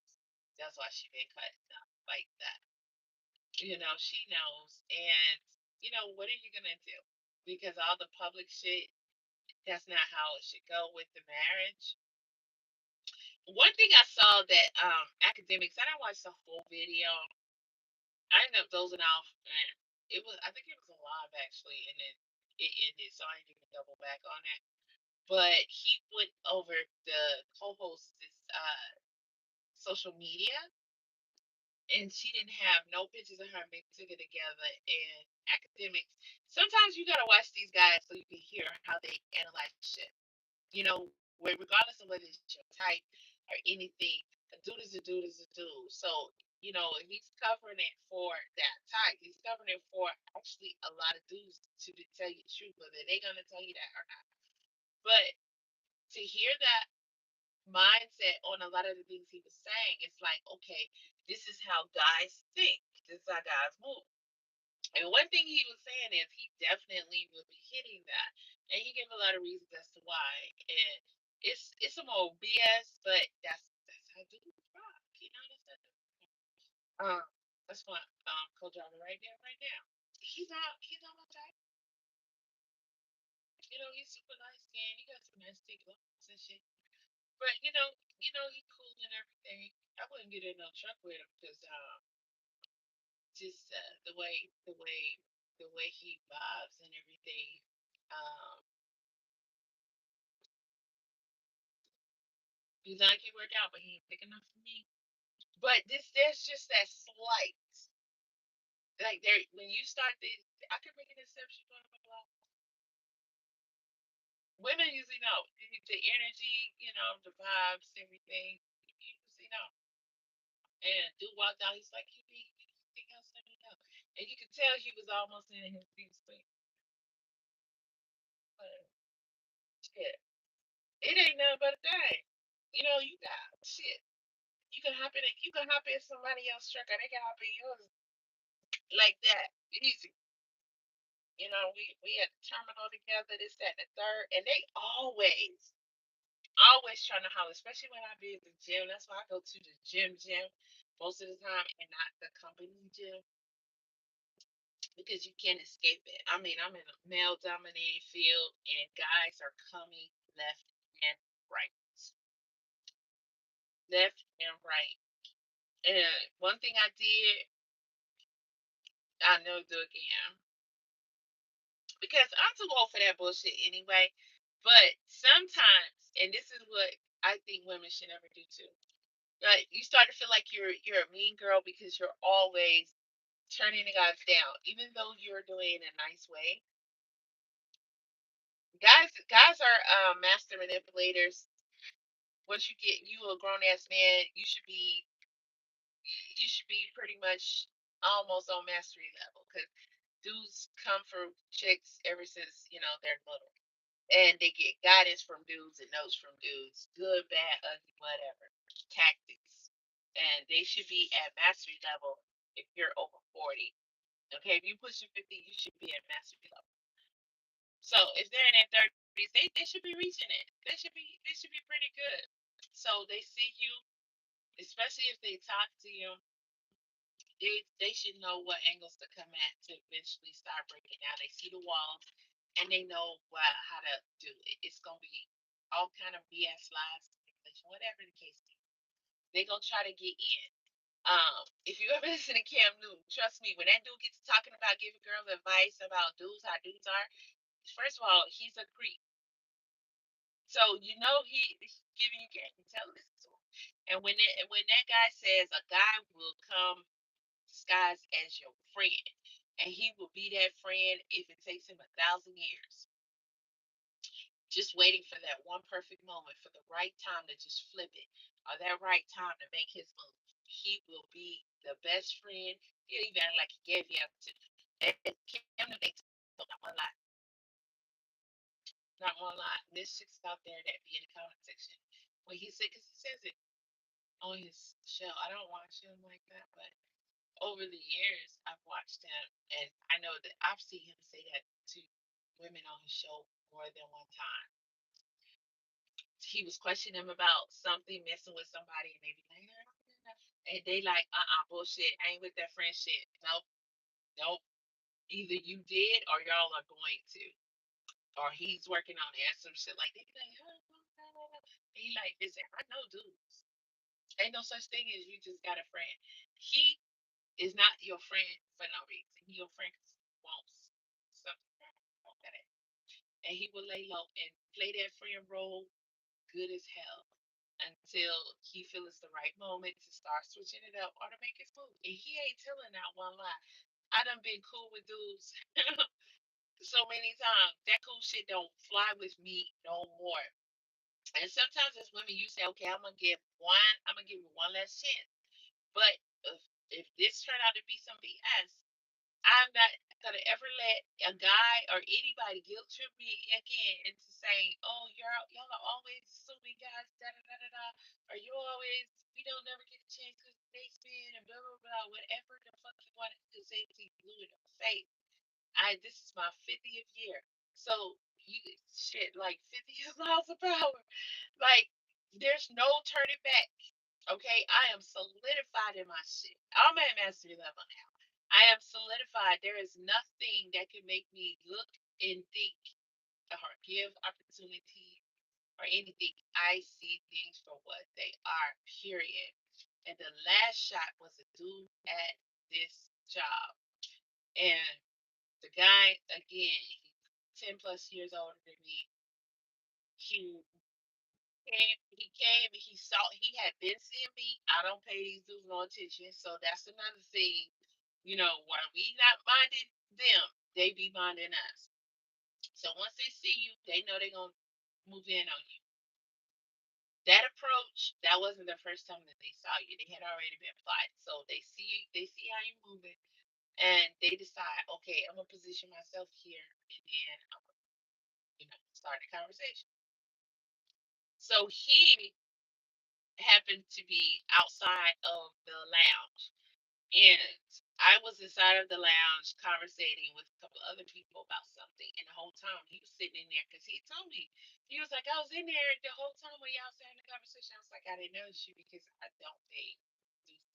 That's why she been cutting up like that. She knows, and what are you gonna do? Because all the public shit, that's not how it should go with the marriage. One thing I saw that academics, I didn't watch the whole video. I ended up dozing off, and I think it was a live actually, and then it ended, so I didn't even double back on it. But he went over the co-host's social media, and she didn't have no pictures of her mixed together. And academics, sometimes you gotta watch these guys so you can hear how they analyze shit. Where regardless of whether it's your type or anything, a dude is a dude is a dude. So, he's covering it for that type. He's covering it for actually a lot of dudes to tell you the truth, whether they're gonna tell you that or not. But to hear that mindset on a lot of the things he was saying, it's like, okay, this is how guys think. This is how guys move. And one thing he was saying is he definitely will be hitting that. And he gave a lot of reasons as to why. And it's some old BS, but that's how dudes rock. That's what. co-driver right there, right now. He's on my side. He's super nice skin. He got some nice thick lungs and shit. But he cool and everything. I wouldn't get in no truck with him because just the way he vibes and everything. Um, he's like he work out, but he ain't thick enough for me. But there's just that slight, like there when you start this, I could make an exception. Blah blah blah. Women usually know the energy, the vibes, everything. You usually know. And dude walked out. He's like, he think else, let me know. And you could tell he was almost in his deep sleep. But shit, it ain't nothing but a thing. You got shit. You can hop in somebody else's truck, or they can hop in yours like that, easy. We had the terminal together, this, that, and the third, and they always trying to holler, especially when I be at the gym. That's why I go to the gym most of the time, and not the company gym because you can't escape it. I mean, I'm in a male-dominated field, and guys are coming left and right, left and right. And one thing I did, I know do again because I'm too old for that bullshit anyway. But sometimes, and this is what I think women should never do too. Like you start to feel like you're a mean girl because you're always turning the guys down, even though you're doing it in a nice way. Guys are master manipulators. Once you a grown ass man, you should be pretty much almost on mastery level because dudes come for chicks ever since they're little, and they get guidance from dudes and notes from dudes, good, bad, ugly, whatever tactics, and they should be at mastery level if you're over 40. Okay, if you pushing 50, you should be at mastery level. So if they're in their 30s, they should be reaching it. They should be pretty good. So they see you, especially if they talk to you, they should know what angles to come at to eventually start breaking down. They see the walls and they know how to do it. It's gonna be all kind of BS lies, whatever the case is. They gonna try to get in. If you ever listen to Cam Newton, trust me, when that dude gets talking about giving girls advice about dudes, how dudes are, first of all, he's a creep. So he's giving you game. Tell listen to him. And when that guy says a guy will come disguised as your friend, and he will be that friend if it takes him 1,000 years, just waiting for that one perfect moment, for the right time to just flip it, or that right time to make his move. He will be the best friend. He'll even act like he gave you up to. And Cam Newton told not one lie. Not one lie. This chick's out there that be in the comment section when he said, because he says it on his show. I don't watch him like that, but over the years, I've watched him, and I know that I've seen him say that to women on his show more than one time. He was questioning them about something, messing with somebody, and they be like, and they like, bullshit. I ain't with that friend shit. Nope, nope. Either you did or y'all are going to. Or he's working on it, some shit like that. He like, listen, I know dudes. Ain't no such thing as you just got a friend. He is not your friend for no reason. He your friend because he wants something. And he will lay low and play that friend role good as hell until he feels the right moment to start switching it up or to make his move. And he ain't telling that one lie. I done been cool with dudes so many times. That cool shit don't fly with me no more. And sometimes as women, you say, okay, I'm gonna give you one last chance. But if this turned out to be some BS, I'm not gonna ever let a guy or anybody guilt trip me again into saying, "Oh, y'all are always assuming guys, da da da da da, or you always we don't never get a chance because they spin and blah blah blah, whatever the fuck you wanted to say to you, blew it in the face." This is my 50th year, so you shit like 50 miles of power, like there's no turning back. Okay, I am solidified in my shit. I'm at mastery level now. I am solidified. There is nothing that can make me look and think or give opportunity or anything. I see things for what they are, period. And the last shot was a dude at this job. And the guy, again, he's 10 plus years older than me. He came, he saw, he had been seeing me. I don't pay these dudes no attention. So that's another thing, while we not minding them, they be minding us. So once they see you, they know they're going to move in on you. That approach, that wasn't the first time that they saw you. They had already been plotting. So they see how you moving, and they decide, okay, I'm gonna position myself here, and then I'm gonna, start a conversation. So he happened to be outside of the lounge, and I was inside of the lounge conversating with a couple other people about something. And the whole time he was sitting in there because he told me, he was like, I was in there the whole time when y'all was having the conversation. I was like, I didn't notice you because I don't pay these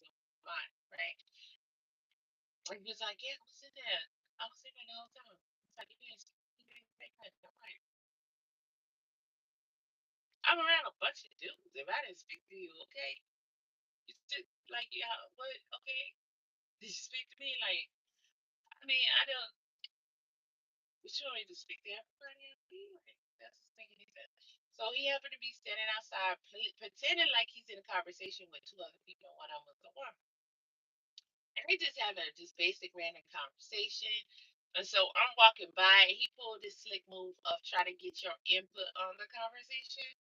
mine, right? And he was like, yeah, I was in there. I was in there the whole time. It's like, you didn't say nothing. I'm like, I'm around a bunch of dudes. If I didn't speak to you, okay? You just, like, yeah, what? Okay. Did you speak to me? Like, I mean, I don't. We should only just speak to everybody. Like, that's the thing he said. So he happened to be standing outside, pretending like he's in a conversation with two other people. One of them was a woman, and they just having a just basic random conversation. And so I'm walking by, and he pulled this slick move of trying to get your input on the conversation,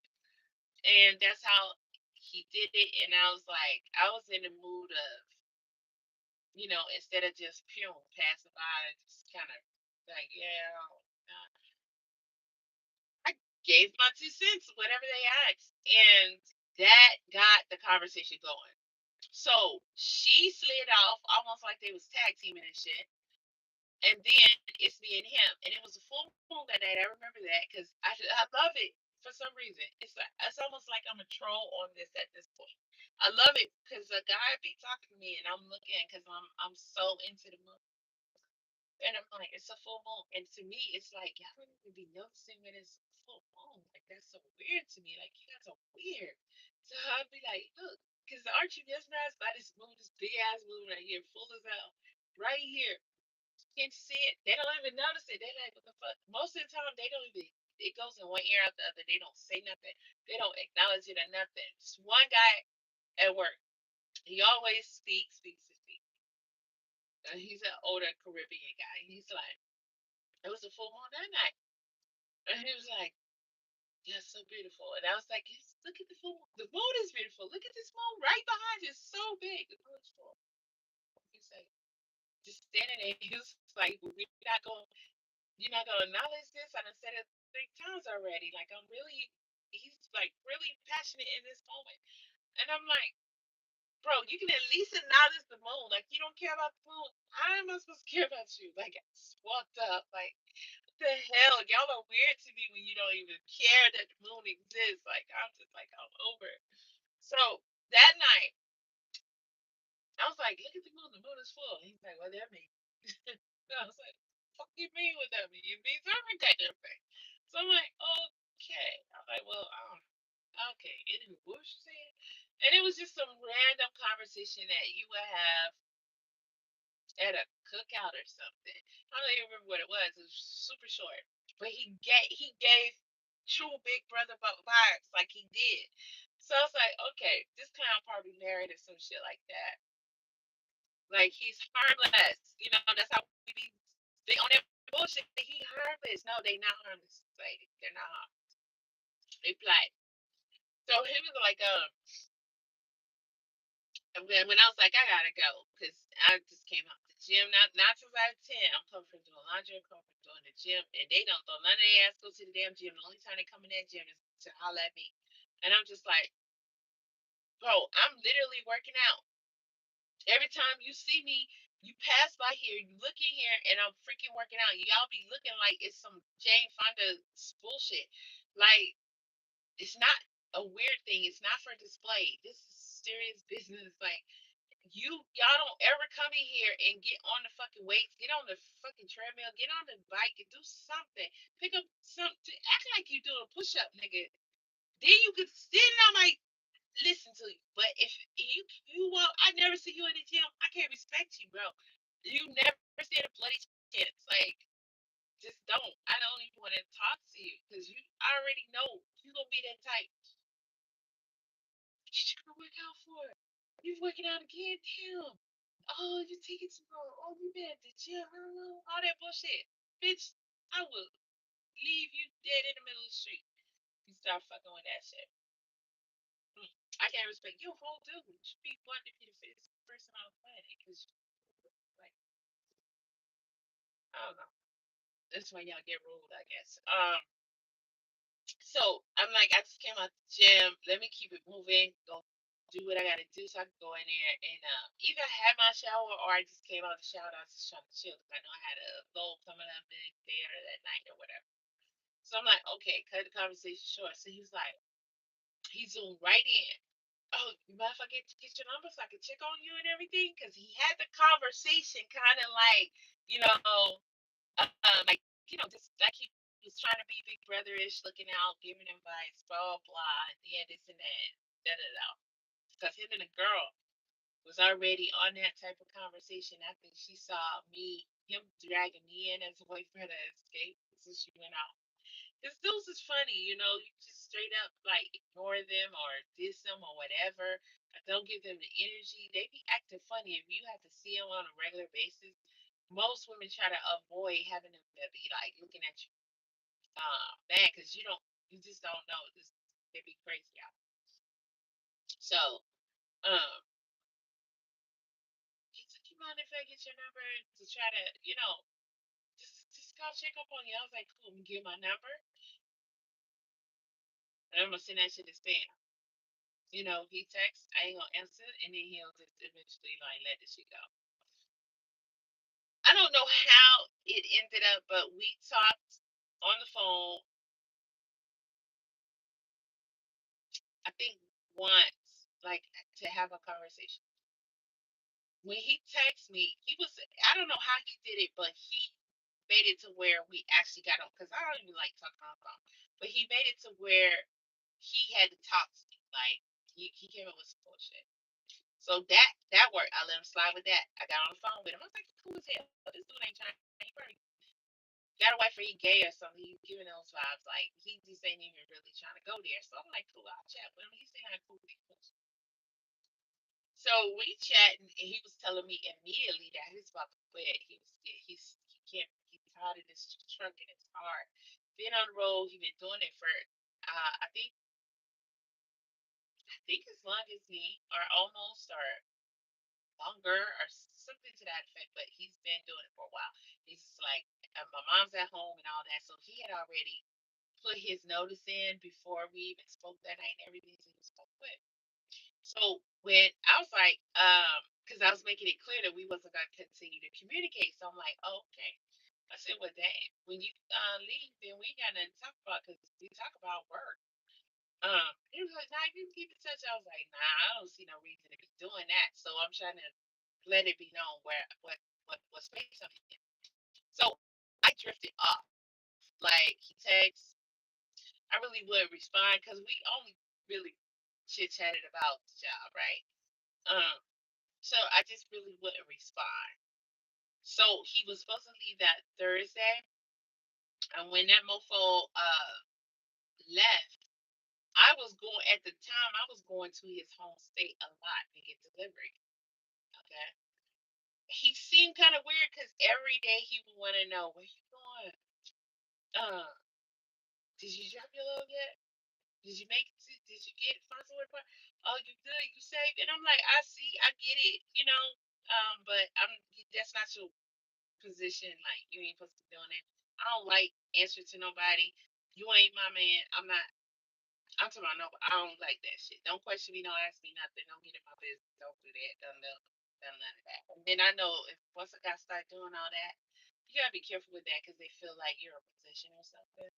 and that's how he did it. And I was like, I was in the mood of, instead of just pure passing by, just kind of like, yeah, I gave my 2 cents, whatever they asked, and that got the conversation going. So she slid off almost like they was tag teaming and shit. And then it's me and him, and it was a full moon that night. I remember that because I love it for some reason. It's almost like I'm a troll on this at this point. I love it because a guy be talking to me, and I'm looking because I'm so into the moon. And I'm like, it's a full moon. And to me, it's like, y'all don't even be noticing when it's full moon. Like, that's so weird to me. Like, you guys are weird. So I'd be like, look, because aren't you mesmerized by this moon, this big ass moon right here, full as hell, right here? Can't you see it? They don't even notice it. They're like, what the fuck? Most of the time, they don't even, it goes in one ear out the other. They don't say nothing. They don't acknowledge it or nothing. Just one guy at work, he always speaks and speaks. He's an older Caribbean guy. He's like, it was a full moon that night. And he was like, yeah, so beautiful. And I was like, yes, look at the full moon. The moon is beautiful. Look at this moon right behind you. It's so big. The moon's full. He's like, just standing there. He was like, you're not gonna acknowledge this. I done said it 3 times already. Like he's like really passionate in this moment. And I'm like, bro, you can at least acknowledge the moon. Like you don't care about the moon. How am I supposed to care about you? Like I just walked up. Like what the hell? Y'all are weird to me when you don't even care that the moon exists. Like I'm just like I'm over it. So that night, I was like, look at the moon. The moon is full. He's like, what that mean? I was like, fuck you mean what that mean? It means everything. Everything. So I'm like, okay. I'm like, well, okay. It is bullshit. And it was just some random conversation that you would have at a cookout or something. I don't even remember what it was. It was super short. But he gave true big brother vibes like he did. So I was like, okay, this clown probably married or some shit like that. Like he's harmless. That's how we be. They on that bullshit. He harmless. No, they not harmless. Like they're not harmless. They play. So he was like, and when I was like, I gotta go because I just came out the gym. Not since I was 10. I'm coming from doing laundry. I'm coming from doing the gym, and they don't throw none of their ass go to the damn gym. The only time they come in that gym is to holler at me, and I'm just like, bro, I'm literally working out. Every time you see me, you pass by here, you look in here, and I'm freaking working out. Y'all be looking like it's some Jane Fonda bullshit. Like, it's not a weird thing. It's not for display. This is serious business. Like, y'all don't ever come in here and get on the fucking weights, get on the fucking treadmill, get on the bike and do something. Pick up something, act like you doing a push up, nigga. Then you could then I might listen to you. But if you walk, I never see you in the gym. I can't respect you, bro. You never stand a bloody chance. Like, just don't. I don't even want to talk to you because I already know you gonna be that type. You gonna work out for it. You working out again? Damn. Oh, you taking too long. Oh, you been at the gym. I don't know. All that bullshit. Bitch, I will leave you dead in the middle of the street. You start fucking with that shit. I can't respect you, whole dude. You should be one to be the fittest person on the planet because, like, I don't know. That's when y'all get ruled, I guess. So I'm like, I just came out the gym. Let me keep it moving. Go do what I gotta do so I can go in there and either I had my shower or I just came out the shower. I was just trying to chill because I know I had a goal coming up the next day or that night or whatever. So I'm like, okay, cut the conversation short. So he zoomed right in. Oh, you mind if I get your number so I can check on you and everything? Because he had the conversation kind of like, you know, like, just like he was trying to be big brother-ish, looking out, giving advice, blah, blah, and then this and that, da, da, da. Because him and the girl was already on that type of conversation after she saw him dragging me in as a way for her to escape. So she went out. Because those is funny, you just straight up like ignore them or diss them or whatever. Don't give them the energy. They be acting funny if you have to see them on a regular basis. Most women try to avoid having them to be like looking at you, man, because you just don't know. They be crazy out. So, um, he said, "You mind if I get your number to try to, just call check up on you?" I was like, "Cool, I'm gonna give my number, and I'm gonna send that shit to spam." He texts, I ain't gonna answer, and then he'll just eventually like let the shit go. I don't know how it ended up, but we talked on the phone, I think once, like to have a conversation. When he texted me, I don't know how he did it, but he made it to where we actually got on because I don't even like talking on the phone. But he made it to where he had to talk to me. Like he came up with some bullshit. So that worked. I let him slide with that. I got on the phone with him. I was like, cool as hell. This dude ain't trying. He probably got a wife or he gay or something. He's giving those vibes. Like he just ain't even really trying to go there. So I'm like, cool. I'll chat with him. He said how cool he was. So we chatting, and he was telling me immediately that he's about to quit. He can't. He's tired of this truck and it's hard. Being on the road, he's been doing it for I think as long as me or almost or longer or something to that effect, but he's been doing it for a while. He's like, my mom's at home and all that, so he had already put his notice in before we even spoke that night and everything, so he was supposed to quit. So when I was like, because I was making it clear that we wasn't gonna continue to communicate, so I'm like, oh, okay. I said, well, dang, when you leave, then we ain't got nothing to talk about because we talk about work. He was like, nah, you can keep in touch. I was like, nah, I don't see no reason to be doing that. So I'm trying to let it be known what space I'm in. So I drifted off. Like he texts, I really would respond because we only really chit chatted about the job, right? Um, so I just really wouldn't respond. So he was supposed to leave that Thursday, and when that mofo left, I was going at the time. I was going to his home state a lot to get delivery. Okay, he seemed kind of weird because every day he would want to know where you going. Uh, did you drop your load yet? Did you make it? Did you get Fonzo report? Oh, you good? You safe? And I'm like, I see, I get it, but that's not your position. Like, you ain't supposed to be doing that. I don't like answer to nobody. You ain't my man. I'm talking about no, I don't like that shit. Don't question me, don't ask me nothing, don't get in my business, don't do that, done none of that. And then I know if once a guy start doing all that, you gotta be careful with that because they feel like you're a position or something.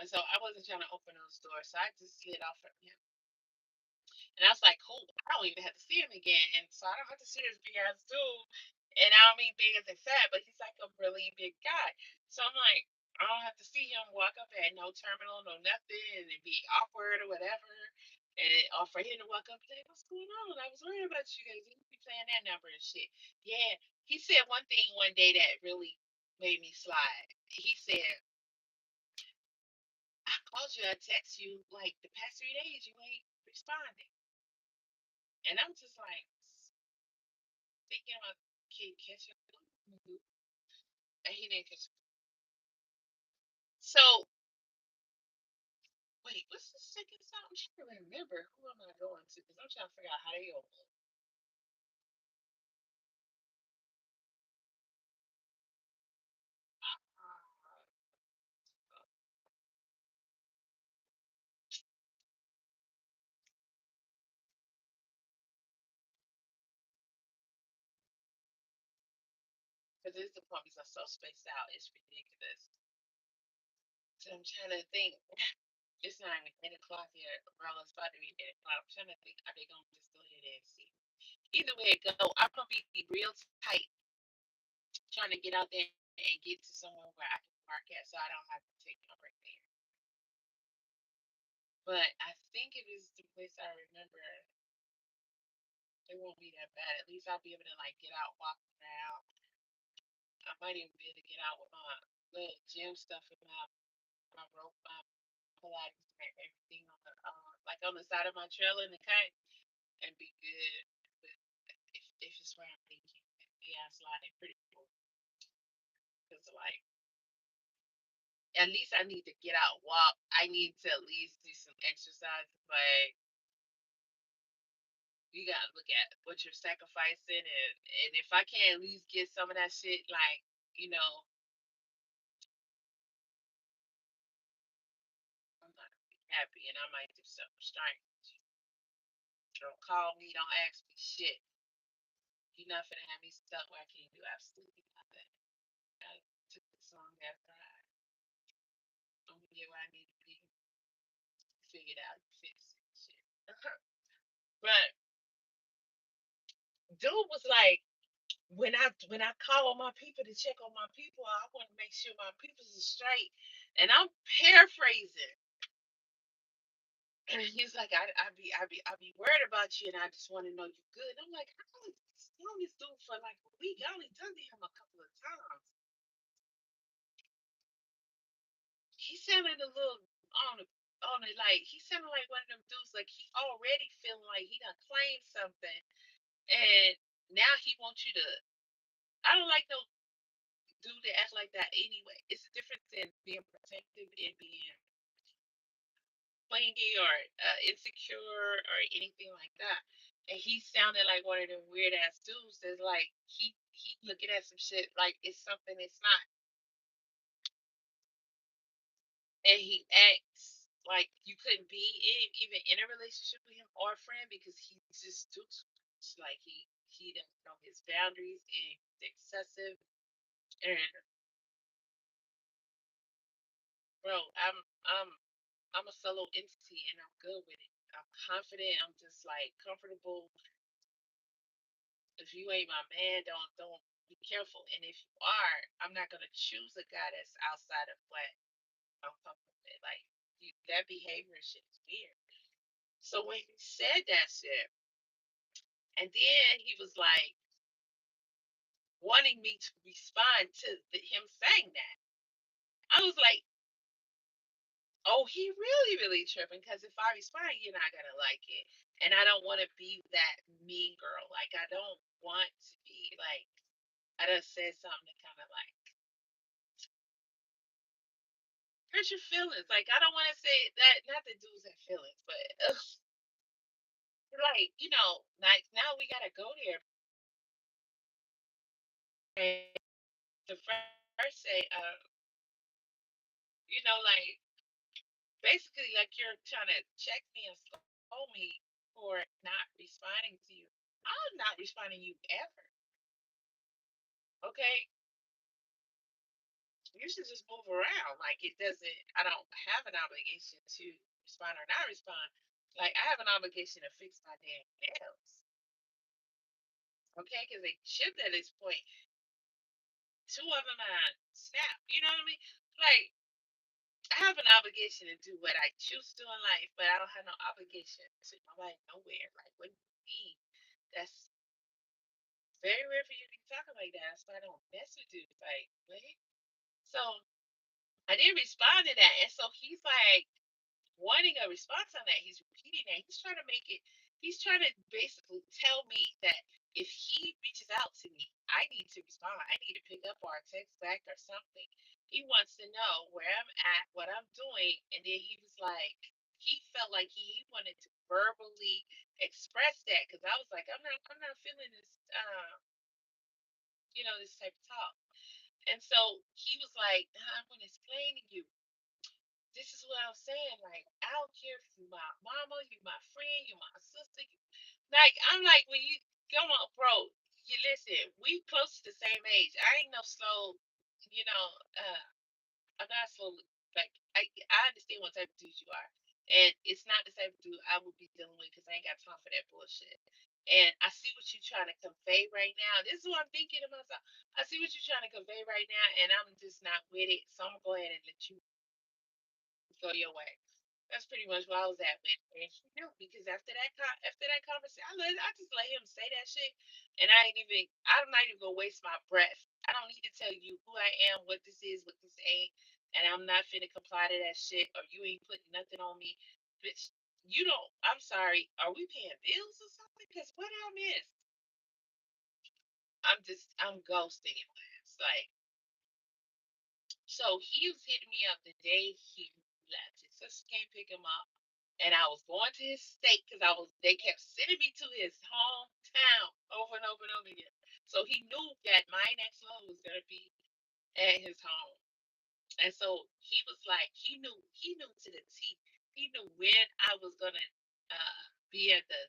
And so I wasn't trying to open those doors, so I just slid off from him. And I was like, cool, I don't even have to see him again. And so so I don't have to see this big ass dude. And I don't mean big as in fat, but he's like a really big guy. So I'm like, I don't have to see him walk up at no terminal, no nothing, and it be awkward or whatever. And or for him to walk up and say, "What's going on? I was worried about you guys. You be playing that number and shit." Yeah, he said one thing one day that really made me slide. He said, "I called you, I text you like the past 3 days. You ain't responding." And I'm just like thinking about kid catching. And he didn't catch. So wait, what's the second song? I'm trying to remember who am I going to because I'm trying to figure out how they go. Because these appointments are so spaced out, it's ridiculous. So I'm trying to think. It's not even 8 o'clock yet. Well, it's about to be 8 o'clock. I'm trying to think. Are they gonna just go ahead and see? Either way it go, I'm gonna be real tight trying to get out there and get to somewhere where I can park at, so I don't have to take my break there. But I think it is the place I remember. It won't be that bad. At least I'll be able to like get out, walk around. I might even be able to get out with my little gym stuff and my rope, my Pilates mat, everything on the like on the side of my trailer in the cut and be good. But if it's where I'm thinking, yeah, I slide it pretty cool. Cause like at least I need to get out, walk. I need to at least do some exercise, but you gotta look at what you're sacrificing and if I can at least get some of that shit like, you know, I'm not gonna be happy and I might do something strange. Don't call me, don't ask me shit. You're not gonna have me stuck where I can't do absolutely nothing. I took this long after I'm gonna get where I need to be, figured out, fix it, shit. But dude was like, when I call on my people to check on my people, I want to make sure my people's is straight. And I'm paraphrasing. And he's like, I be worried about you, and I just want to know you're good. I'm like, I only known this dude for like a week. I only done to him a couple of times. He sounded a little on it like he sounded like one of them dudes like he already feeling like he done claimed something, and now he wants you to. I don't like no dude that act like that anyway. It's a difference in being protective and being clingy or insecure or anything like that. And he sounded like one of them weird ass dudes that's like he looking at some shit like it's something it's not, and he acts like you couldn't be even in a relationship with him or a friend because he just too much. Like he doesn't know his boundaries and he's excessive. And bro, I'm I'm a solo entity and I'm good with it. I'm confident. I'm just like comfortable. If you ain't my man, don't be careful. And if you are, I'm not gonna choose a guy that's outside of what I'm comfortable with. Like that behavior shit is weird. So when he said that shit, and then he was like wanting me to respond to him saying that, I was like, oh, he really, really tripping. Because if I respond, you're not gonna like it, and I don't want to be that mean girl. Like I don't want to be like I done said something to kind of like hurt your feelings. Like I don't want to say that. Not that dudes have feelings, but like like now we gotta go there. And the first say, like basically like you're trying to check me and scold me for not responding to you. I'm not responding to you ever. Okay, you should just move around. Like it doesn't. I don't have an obligation to respond or not respond. Like I have an obligation to fix my damn nails. Okay, because they shipped at this point. Two of them snap. You know what I mean? Like, I have an obligation to do what I choose to do in life, but I don't have no obligation to nobody nowhere. Like, what do you mean? That's very rare for you to be talking like that. So I don't mess with you. Like, what? So I didn't respond to that. And so he's like wanting a response on that. He's repeating that. He's trying to make it, he's trying to basically tell me that if he reaches out to me, I need to respond. I need to pick up or text back or something. He wants to know where I'm at, what I'm doing. And then he was like, he felt like he wanted to verbally express that because I was like, I'm not feeling this, this type of talk. And so he was like, nah, I'm going to explain to you, this is what I'm saying. Like, I don't care if you my mama, you my friend, you my sister. Like, I'm like, when you come on, bro, you listen, we close to the same age. I ain't no slow, you know, uh, I'm not slow. Like, I understand what type of dude you are. And it's not the type of dude I would be dealing with because I ain't got time for that bullshit. And I see what you're trying to convey right now. This is what I'm thinking to myself. I see what you're trying to convey right now, and I'm just not with it. So I'm gonna go ahead and let you go your way. That's pretty much where I was at with it. And he knew because after that conversation, I just let him say that shit, and I'm not even gonna waste my breath. I don't need to tell you who I am, what this is, what this ain't, and I'm not finna comply to that shit, or you ain't putting nothing on me, bitch. You don't. I'm sorry. Are we paying bills or something? Because what I miss, I'm ghosting him. It's like, so he was hitting me up the day he left. His sister came pick him up, and I was going to his state because they kept sending me to his hometown over and over and over again. So he knew that my next load was gonna be at his home, and so he was like, he knew to the T. He knew when I was gonna be at the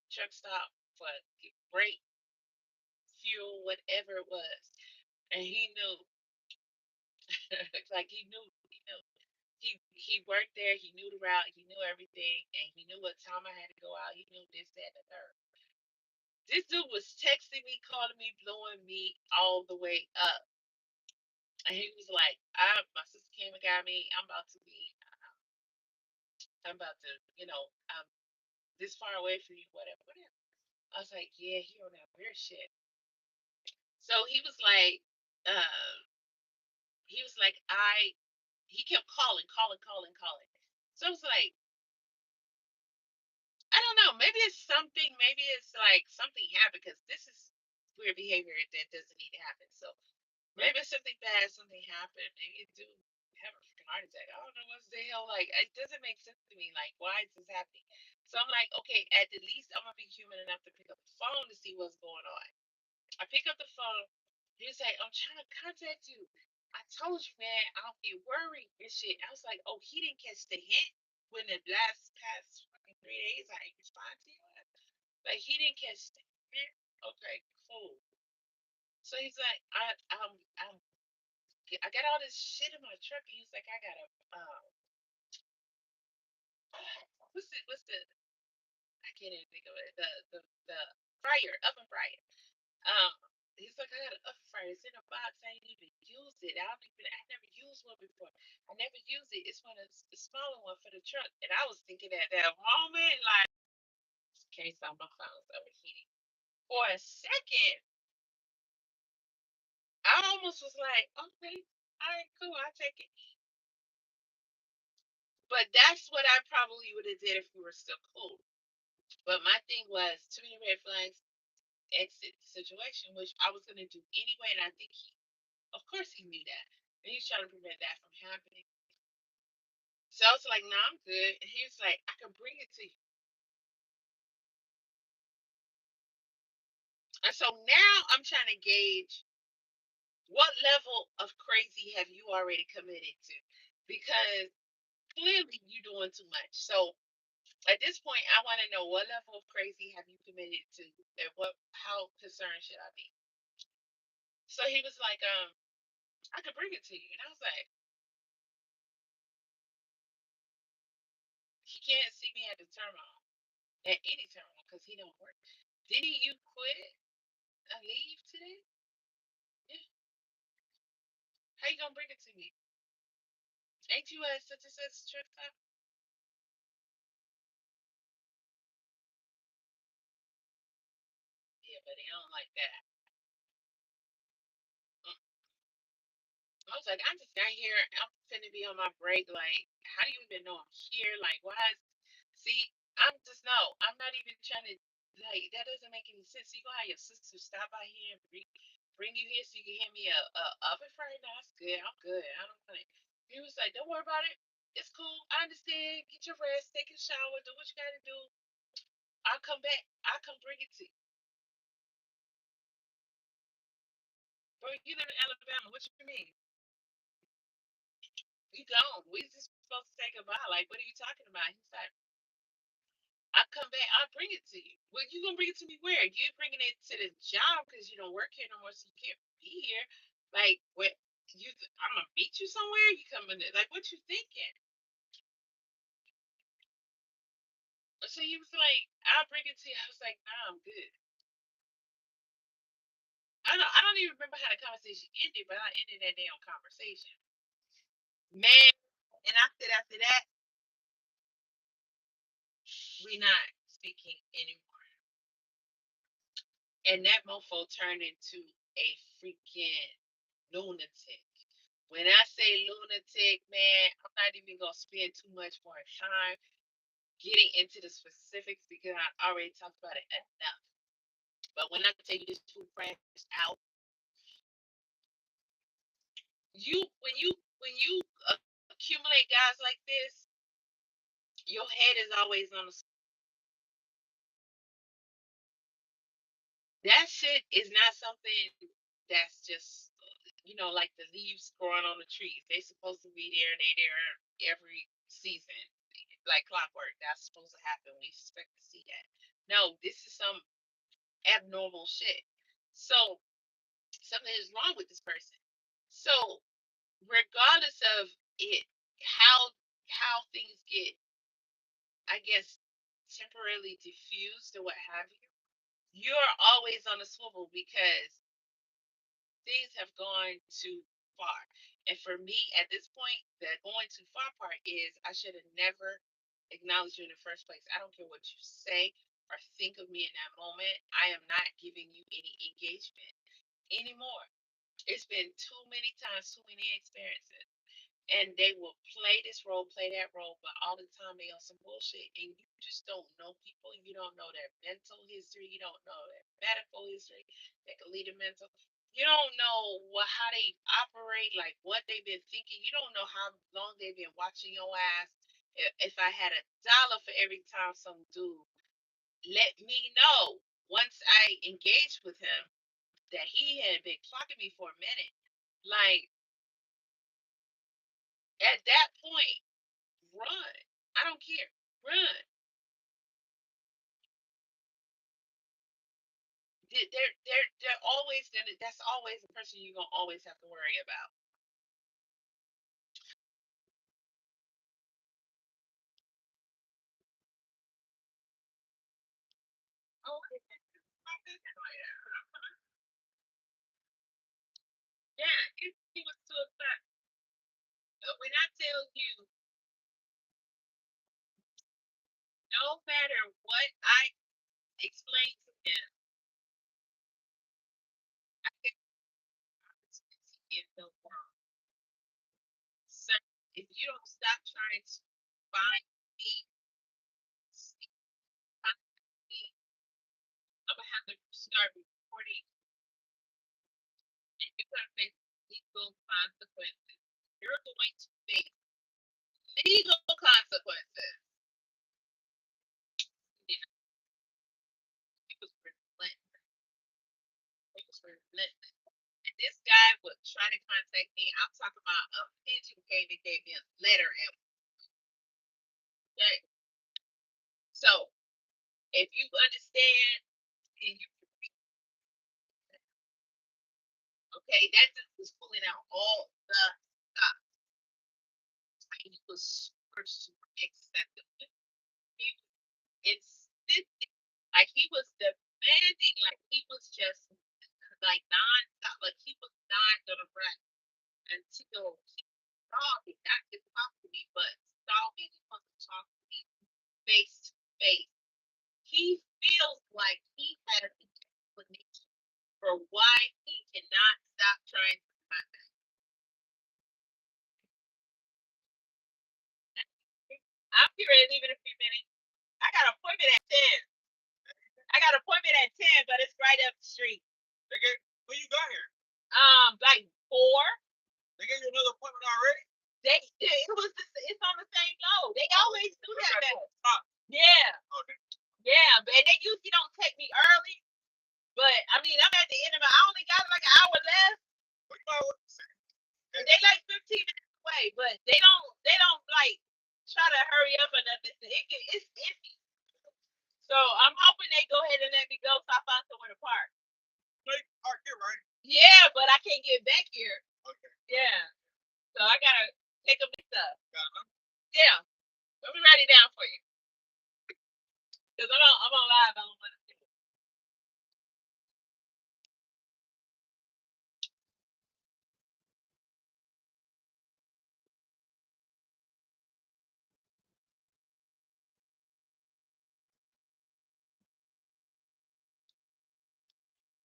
truck stop for break, fuel, whatever it was, and he knew, like he knew. He worked there. He knew the route. He knew everything, and he knew what time I had to go out. He knew this, that, and the third. This dude was texting me, calling me, blowing me all the way up, and he was like, My sister came and got me. I'm about to, I'm this far away from you, whatever, whatever." I was like, "Yeah, he on that weird shit." So he was like, he kept calling, calling, calling, calling. So I was like, I don't know. Maybe it's something. Maybe it's like something happened because this is weird behavior that doesn't need to happen. So maybe it's something bad. Something happened. Maybe it do have a freaking heart attack. I don't know what's the hell. Like, it doesn't make sense to me. Like, why is this happening? So I'm like, okay, at the least I'm gonna be human enough to pick up the phone to see what's going on. I pick up the phone. He's like, I'm trying to contact you. I told you, man, I'll be worried and shit. I was like, oh, he didn't catch the hint when the last past fucking 3 days I ain't respond to you. Like, he didn't catch the hint. Okay, cool. So he's like, I got all this shit in my truck. And he's like, I got a what's the I can't even think of it. The fryer, oven fryer. Um, he's like, I got an oven fryer. It's in a box. I ain't even used it. I never used one before. I never used it. It's one of the smaller one for the truck. And I was thinking at that moment, like, okay, so my phone's overheating. For a second, I almost was like, okay, all right, cool, I'll take it. But that's what I probably would have did if we were still cool. But my thing was too many red flags, exit the situation, which I was gonna do anyway, and I think of course he knew that. And he's trying to prevent that from happening. So I was like, no, I'm good. And he was like, I can bring it to you. And so now I'm trying to gauge what level of crazy have you already committed to? Because clearly you're doing too much. So at this point, I want to know what level of crazy have you committed to, and how concerned should I be? So he was like, I could bring it to you, and I was like, he can't see me at the terminal, at any terminal, because he don't work. Didn't you quit? I leave today? Yeah. How you gonna bring it to me? Ain't you at such and such trip time? Yeah, but they don't like that. Mm. I was like, I'm just down here. I'm finna be on my break. Like, how do you even know I'm here? Like, why is see, I'm just no, I'm not even trying to like that doesn't make any sense. You gonna have your sister stop by here and bring you here so you can hand me a oven fry? No, that's good. I'm good. I don't want it. He was like, don't worry about it. It's cool. I understand. Get your rest, take a shower, do what you gotta do. I'll come back. I'll come bring it to you. Bro, you live in Alabama. What you mean? You don't. We just supposed to say goodbye. Like, what are you talking about? He's like, I come back, I'll bring it to you. Well, you gonna bring it to me where? You bringing it to the job because you don't work here no more, so you can't be here. Like, what? I'm gonna meet you somewhere. You coming? Like, what you thinking? So he was like, I'll bring it to you. I was like, nah, I'm good. I don't even remember how the conversation ended, but I ended that damn conversation. Man, and after that, we not speaking anymore. And that mofo turned into a freaking lunatic. When I say lunatic, man, I'm not even gonna spend too much more time getting into the specifics because I already talked about it enough. But when I tell you this two crashed out, when you accumulate guys like this, your head is always on the. That shit is not something that's just like the leaves growing on the trees. They supposed to be there. They there every season, like clockwork. That's supposed to happen. We expect to see that. No, this is some abnormal shit. So something is wrong with this person. So regardless of it, how things get, I guess, temporarily diffused or what have you, you're always on a swivel because things have gone too far. And for me, at this point, the going too far part is I should have never acknowledged you in the first place. I don't care what you say or think of me in that moment. I am not giving you any engagement anymore. It's been too many times, too many experiences. And they will play this role, play that role, but all the time they on some bullshit. And you just don't know people. You don't know their mental history. You don't know their medical history. They can lead a mental. You don't know how they operate, like what they've been thinking. You don't know how long they've been watching your ass. If I had $1 for every time some dude let me know once I engaged with him that he had been clocking me for a minute, like at that point, run. I don't care. Run. They're always gonna. That's always the person you're gonna always have to worry about. Oh, yeah, he was too upset. When I tell you, no matter what I explain to him, I can get no wrong. So if you don't stop trying to find me, see, find me, I'm gonna have to start reporting, and you're gonna face legal consequences. You're going to face legal consequences. You know, it was relentless. It was relentless. And this guy would try to contact me. I'm talking about a pigeon came and gave me a letter. And okay, so if you understand and you okay, that just was pulling out all the stuff. He was super, super accepting. He was insisting, like he was demanding, like he was just appointment at 10, but it's right up the street. Okay, when you got here? Like 4. They gave you another appointment already? It's on the same load. They always do that. Yeah. Okay. Yeah, and they usually don't take me early. But I mean, I'm at the end of I only got like an hour left. They like 15 minutes away, but they don't like try to hurry up or nothing. It's empty. So I'm hoping they go ahead and let me go so I find somewhere to park. They park here, right? Yeah, but I can't get back here. Okay. Yeah. So I gotta take them this stuff. Got it. Yeah. Let me write it down for you. Because I'm on live. I don't want to see it.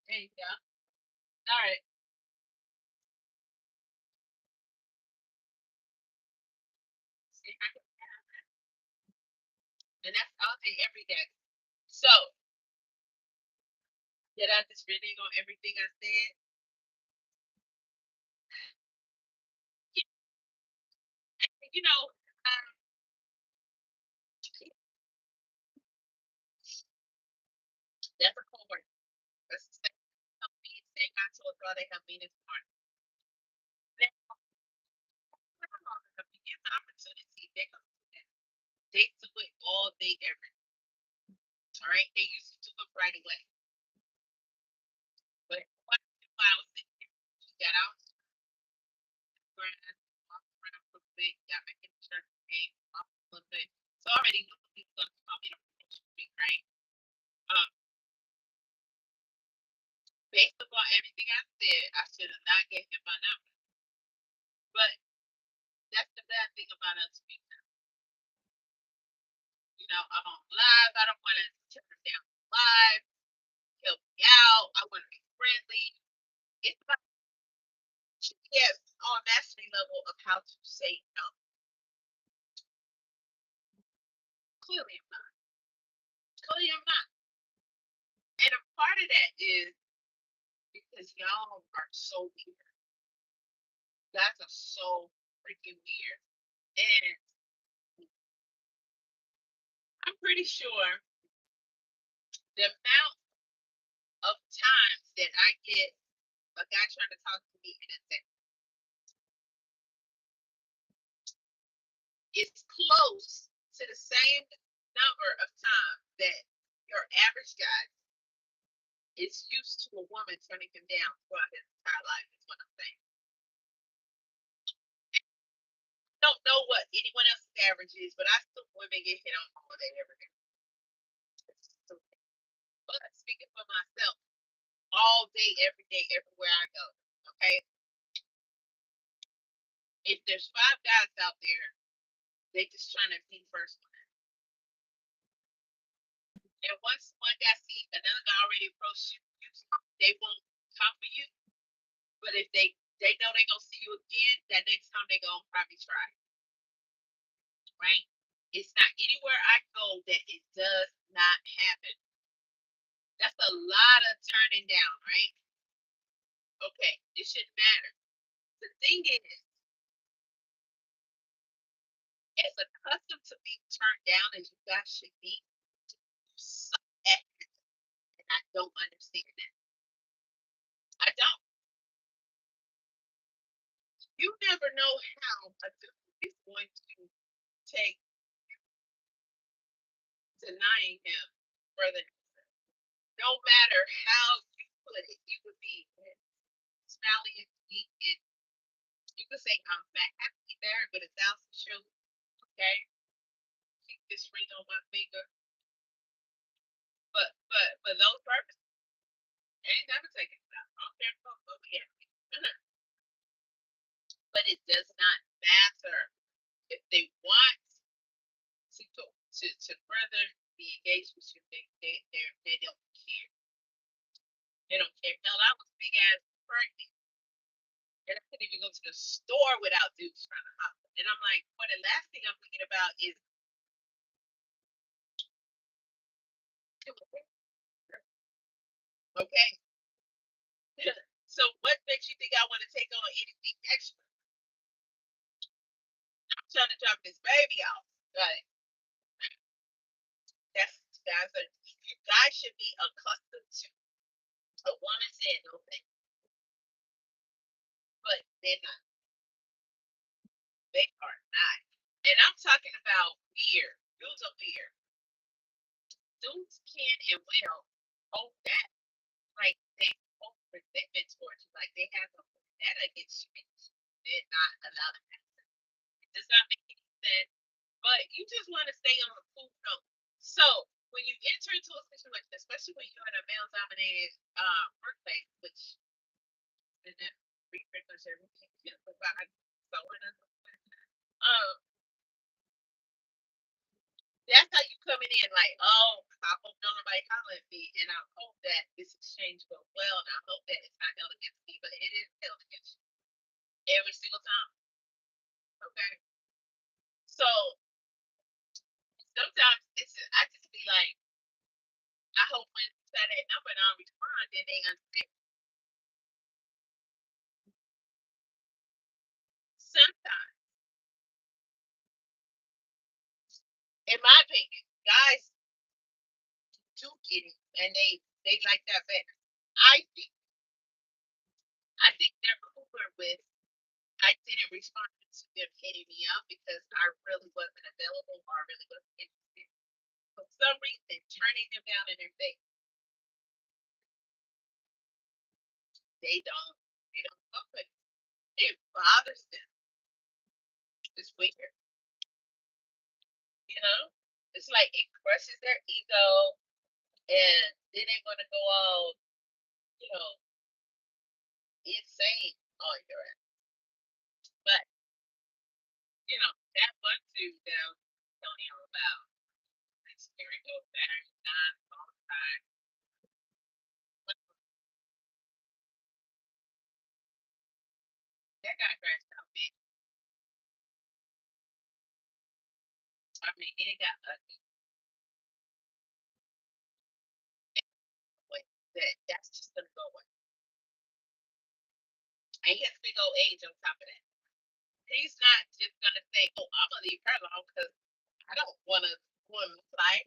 There you go. All right. See if I can. And that's all day, every day. So, did I just renege on everything I said? You know, that's a coworker. That's the same company. Same I told y'all they helped me this morning. They give the opportunity. They do it all day, every day. All right. They used to do it right away. But while I was sitting here, she got out, ran, walked around for a bit, got back in the church, came off a little bit. So already knew what these stuff about me to be right. Um, Based upon everything I said, I should have not gave him my number. But that's the bad thing about us people. You know, I'm on live. I don't want to turn down live. Help me out. I want to be friendly. It's like GPS on mastery level of how to say no. Clearly, I'm not. Clearly, I'm not. And a part of that is because y'all are so weird. You guys are so freaking weird. And I'm pretty sure the amount of times that I get a guy trying to talk to me in a text is close to the same number of times that your average guy is used to a woman turning him down throughout his entire life, is what I'm saying. I don't know what anyone else's average is, but I still women get hit on all day, every day. But speaking for myself, all day, every day, everywhere I go, okay? If there's 5 guys out there, they just trying to be first one. And once one guy sees another guy already approach you, they won't come for you. But if they know they're gonna see you again, that next time they gonna probably try. Right? It's not anywhere I go that it does not happen. That's a lot of turning down, right? Okay, it shouldn't matter. The thing is, as accustomed to being turned down as you guys should be, you suck at it. And I don't understand that. I don't. You never know how a dude is going to take denying him further. No matter how you put it, you would be smiling and sweet, and you could say, I'm happily married with 1,000 children. Okay, keep this ring on my finger. But for those purposes, I ain't never taking it out. I don't care what we have. But it does not matter if they want to further the engagement. They don't care. They don't care. Hell, I was big ass pregnant. And I couldn't even go to the store without dudes trying to hop. And I'm like, well, the last thing I'm thinking about is Okay. So what makes you think I want to take on anything extra? I'm trying to drop this baby off. Right. That's guys should be accustomed to a woman saying no thing, but they're not. They are not. And I'm talking about beer. Dudes of beer. Dudes can and will hold that like they hold resentment towards you, like they have a that against you. They're not allowed to have it. It does not make any sense. But you just want to stay on a cool note. So when you enter into a situation, especially when you're in a male-dominated workplace, which is pretty much everything you provide, so on and so forth. That's how you coming in like, oh, I hope nobody holler at me, and I hope that this exchange goes well, and I hope that it's not held against me, but it is held against you every single time. Okay, so sometimes I just be like, I hope when you say that number and I don't respond, then they understand. Sometimes, in my opinion, guys do get it, and they like that better. I think I think they're cooler with I didn't respond to them hitting me up because I really wasn't available or I really wasn't interested. For some reason, turning them down in their face, they don't fuck with it. It bothers them. It's weird, you know? It's like it crushes their ego and then they're gonna go all, you know, insane on your ass. But, that one dude that I was telling you about, this steering wheel battery nine all the time. That guy crashed out big. I mean, it got ugly. That's just gonna go away. And he has big old age on top of that. He's not just gonna say, "Oh, I'm gonna leave her alone because I don't want to fly."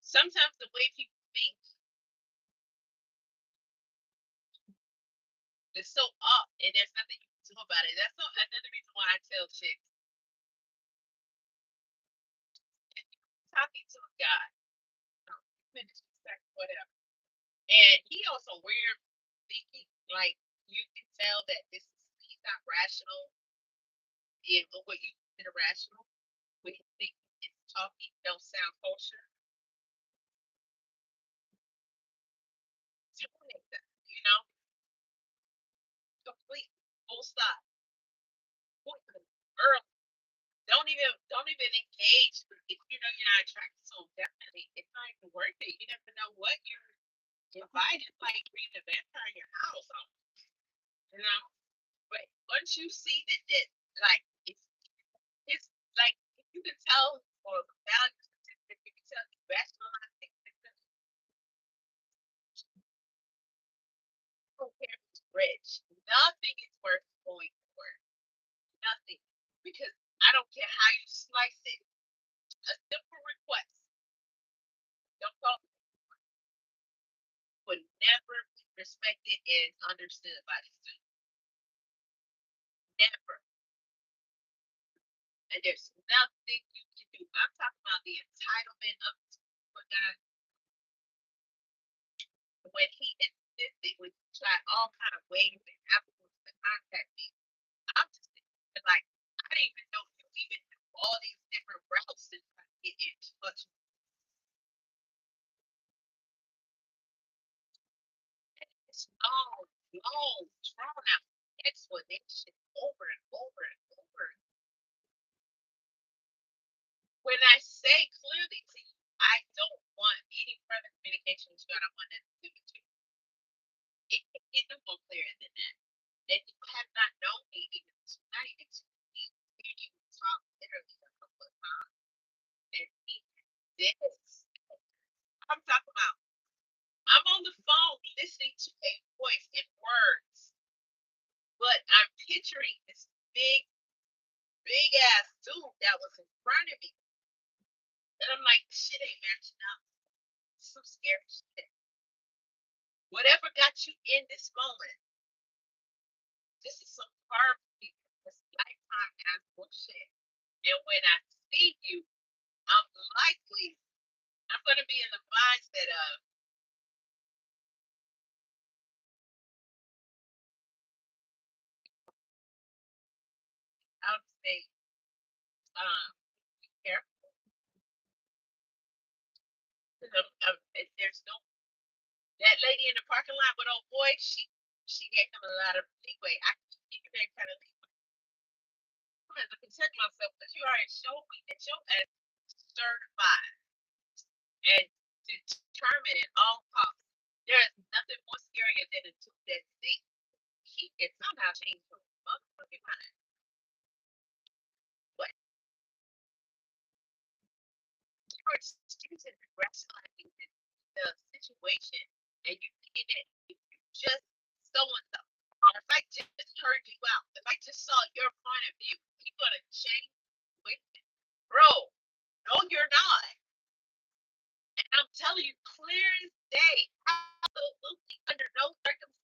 Sometimes the way people think is so up, and there's nothing you can do about it. That's another reason why I tell chicks talking to a guy, finish whatever, and he also weird thinking. Like you can tell that he's not rational in what you consider rational. When he thinks and talking don't sound kosher. Terminate that, complete full stop. Early. Don't even engage if you know you're not attracted. So definitely, it's not even worth it. You never know what you're invited. Like reading a vampire in your house, you know. But once you see that like it's like if you can tell or value if you can tell you rationalize things, don't care if it's rich. Nothing is worth going for. Nothing. Because I don't care how you slice it. A simple request. Don't talk would never be respected and understood by the student. Never. And there's nothing you can do. I'm talking about the entitlement of what God when he insisted when he tried all kind of ways and avenues to contact me. I'm just like I didn't even know you even knew all these different routes to try to get in touch with. It's long, drawn out explanation over and over and over. When I say clearly to you, I don't want any further communication with you. I don't want nothing to do with you. It can get no more clearer than that. That you have not known me even tonight until you talk literally a couple of times. And this, I'm talking about picturing this big ass dude that was in front of me. And I'm like, this shit ain't matching up. Some scary shit. Whatever got you in this moment, this is some horrible people. This lifetime ass bullshit. And when I see you, I'm going to be in the mindset of, I would say, be careful. There's no, that lady in the parking lot with old boy, she gave him a lot of leeway. I can give you that kind of leeway. I'm going to protect myself because you already showed me that your ass is certified and determined at all costs. There is nothing more scarier than a dude that he can somehow change your motherfucking mind. But you're excusing and rationalizing the situation, and you thinking that if you just so and so, or if I just heard you out, if I just saw your point of view, you're gonna change with it. Bro, no, you're not. And I'm telling you, clear as day, absolutely under no circumstances.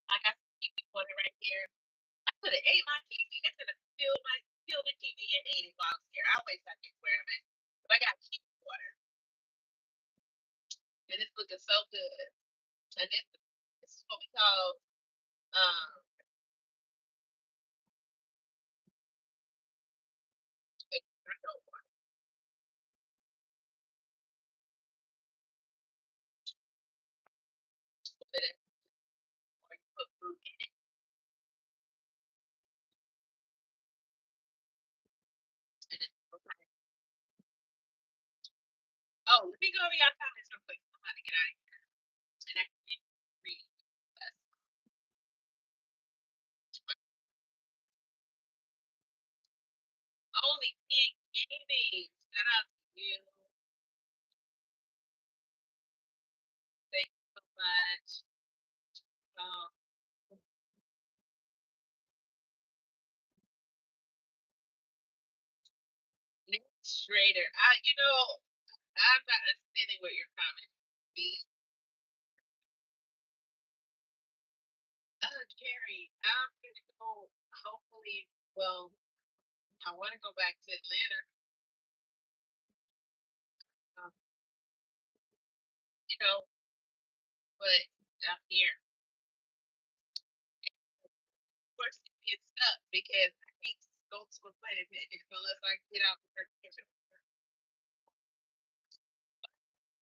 I got some TV water right here. I could have ate my TV. I could have filled the TV and ate it while I was here. I always have to wear them, but I got TV water, and it's looking so good. And this is what we call um. Put fruit in it. And it's okay. Oh, let me go over y'all comments real quick. I'm about to get out of here. And I can read. Only King Gaming. Shout out to you. Thank you so much. Um, Nick Schrader. I'm not understanding what you're commenting. Jerry, I'm gonna go. Hopefully, well, I want to go back to Atlanta. Um, you know, but I'm here. Of course, it's stuck because I can't go to a planet unless I get out the certification.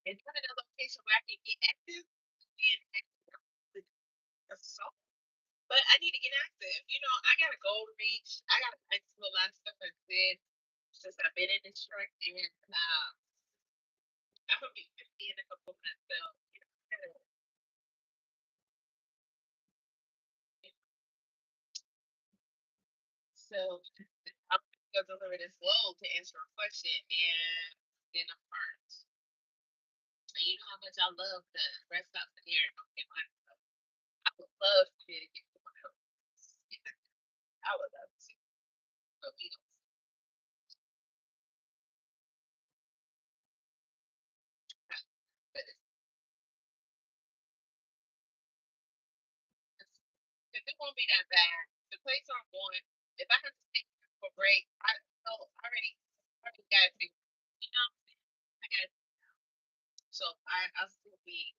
And put in a location where I can get active and so. But I need to get active. I got a goal to reach. I got to do a lot of stuff I did since I've been in this truck. And I'm going to be 50 in a couple months. So, I'm going to deliver this load to answer a question and then I'm hurt. And you know how much I love the rest of the year. I would love to be able to get someone else. I would love to. But we don't. But it won't be that bad. The place I'm going, if I have to take a break, I already got to, I got to. So I'll still be.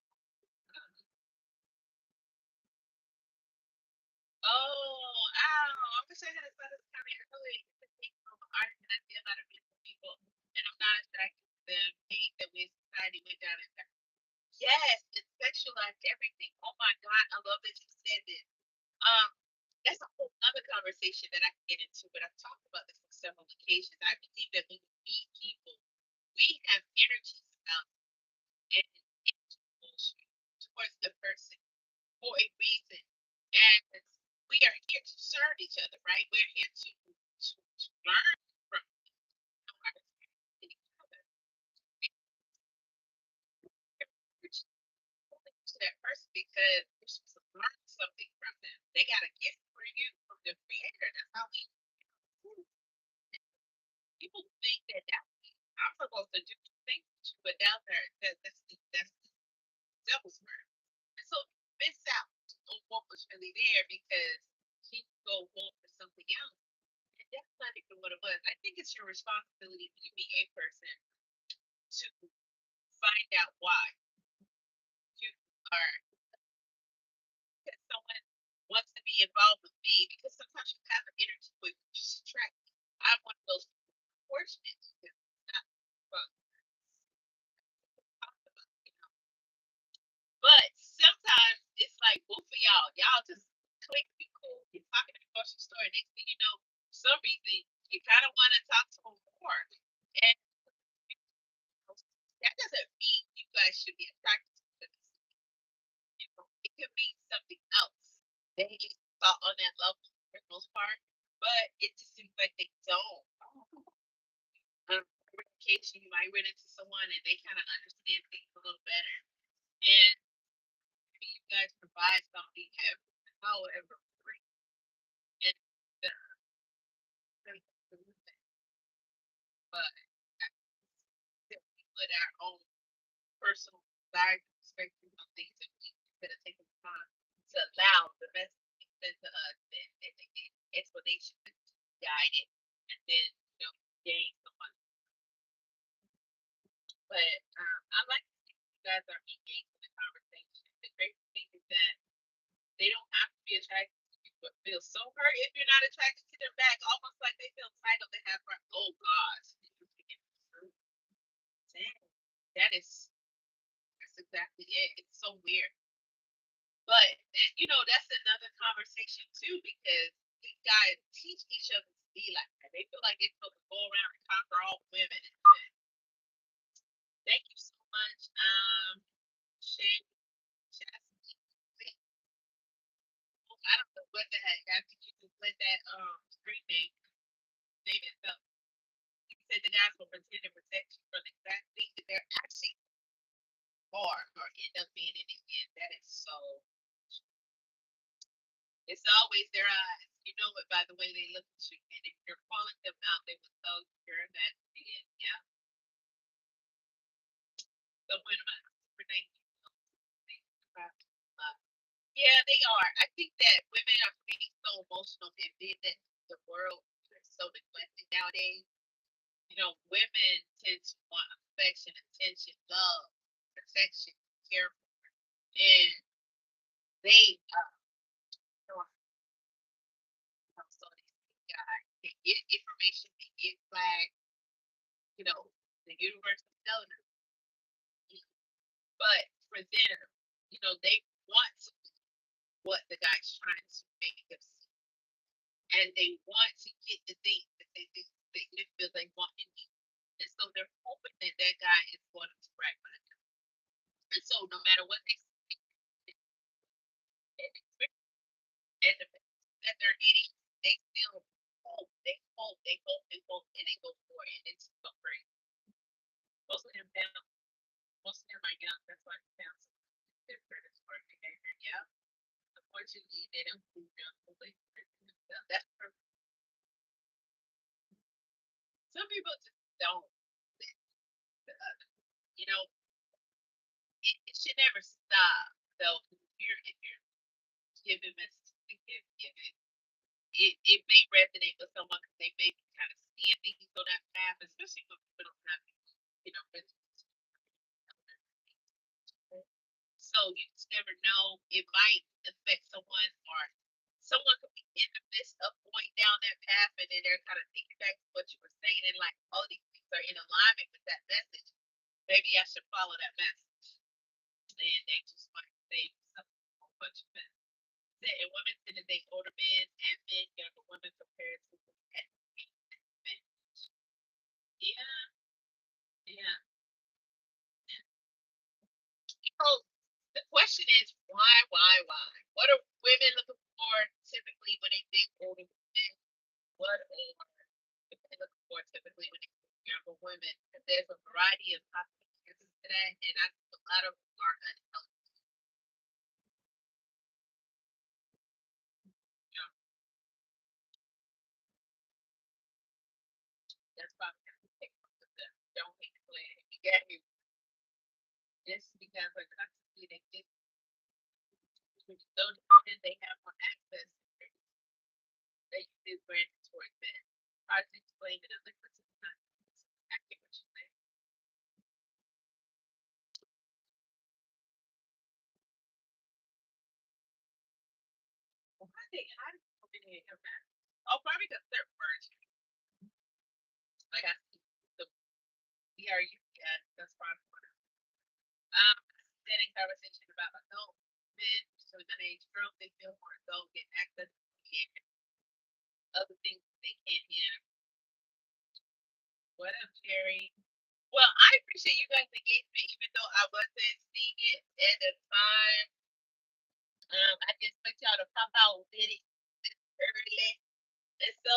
Um, I wish I had started coming early to take from art and I see a lot of beautiful people, and I'm not attracted to them. Hate that we society went down and yes, it's sexualized everything. Oh my God, I love that you said this. Um, that's a whole other conversation that I can get into, but I've talked about this on several occasions. I believe that when we meet people, we have energies about and it's towards the person for a reason. And we are here to serve each other, right? We're here to learn from because you're supposed to learn something from them. They got a gift for you from the creator. That's how we people think that I'm supposed to do things, but down there, that's the devil's work. And so you miss out on what was really there because he go on for something else. And that's not even what it was. I think it's your responsibility to be a person to find out why you are because someone wants to be involved with me because sometimes you have an energy with just attract. I'm one of those fortunate because it's not fun. But sometimes it's like both of y'all. Y'all just click be cool. You're talking at the grocery store, and next thing you know, for some reason you kind of want to talk to them more. And that doesn't mean you guys should be attracted to this. It could mean something else. They thought on that level for the most part, but it just seems like they don't. Occasion you might run into someone and they kind of understand things a little better, and you guys provide something however free and but we put our own personal desires and perspective on things that we instead of taking the time to allow the message to be sent to us and explanation to guide it and then gain someone. But I like to see you guys are engaged in the conversation. The great thing is that they don't have to be attracted to you, but feel so hurt if you're not attracted to them back, almost like they feel entitled to have her. Oh gosh, dang, that's exactly it. It's so weird, but that's another conversation too because these guys teach each other to be like that. They feel like they're supposed to go around and conquer all women. Thank you so much, Shay. I don't know what the heck. I think you just let that screen name itself. You said the guys will pretend to protect you from the exact thing that they're actually are or end up being in the end. That is so. It's always their eyes. You know it by the way they look at you. And if you're calling them out, they will tell you you're in that end. Yeah. So when am I super thank you? Yeah, they are. I think that women are being so emotional and big that the world is so neglected nowadays. Women tend to want affection, attention, love, protection, care, and they so these guys can get information, can get flagged, the universe is telling them. But for them, they want what the guy's trying to make them see. And they want to get the things that they feel they want in you. And so they're hoping that that guy is going to right by them. And so no matter what they see and the that they're getting, they still hope, they hope, they hope, they hope, and they go for it. And it's so great. Most of them down, most of them are young. That's why they found some different for behavior. Yeah. Unfortunately, they don't do young fully. That's perfect. Some people just don't. You know, it should never stop. So if you're giving messages to give it may resonate with someone because they may be kind of seeing things on that path, especially when people don't have really. So you just never know. It might affect someone, or someone could be in the midst of going down that path, and then they're kind of thinking back to what you were saying, and like, all these things are in alignment with that message. Maybe I should follow that message. And they just might say something a whole bunch of men. And women tend to date older men, and men younger women compared to men. Yeah, yeah. The question is why? What are women looking for typically when they date older men? What are women looking for typically when they date younger women? Because there's a variety of possibilities to that, and I think a lot of them are unhealthy. That's probably gonna take most of them. Don't hate the plan. If you got me, just because of custody, they get when you go to they have more access. They use this brand towards that. I just explained it a liquid sometimes. I get what you say. Well, I think how did so many of them? Oh, probably because they're first. Like I see the DRU, yeah, that's probably one of them. Setting conversation about adult men, so that age girls, they feel more adult, get access to other things they can't have. What up, Jerry? Well, I appreciate you guys' engagement, even though I wasn't seeing it at the time. I just expect y'all to pop out with it early. And so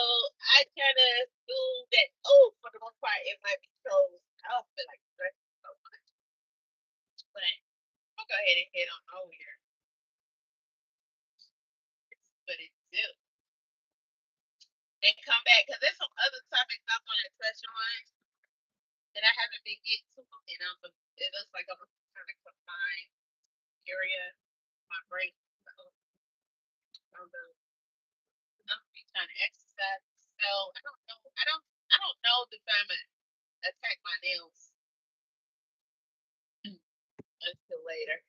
I kind of assumed that, oh, for the most part, it might be trolls. I don't feel like stressing so much. But I'll go ahead and head on over here. But it's still. And come back, because there's some other topics I want to touch on that I haven't been getting to. And it looks like I'm trying to combine area, my brain. So I'm gonna be trying to exercise. So I don't know. I don't know if I'm gonna attack my nails until later.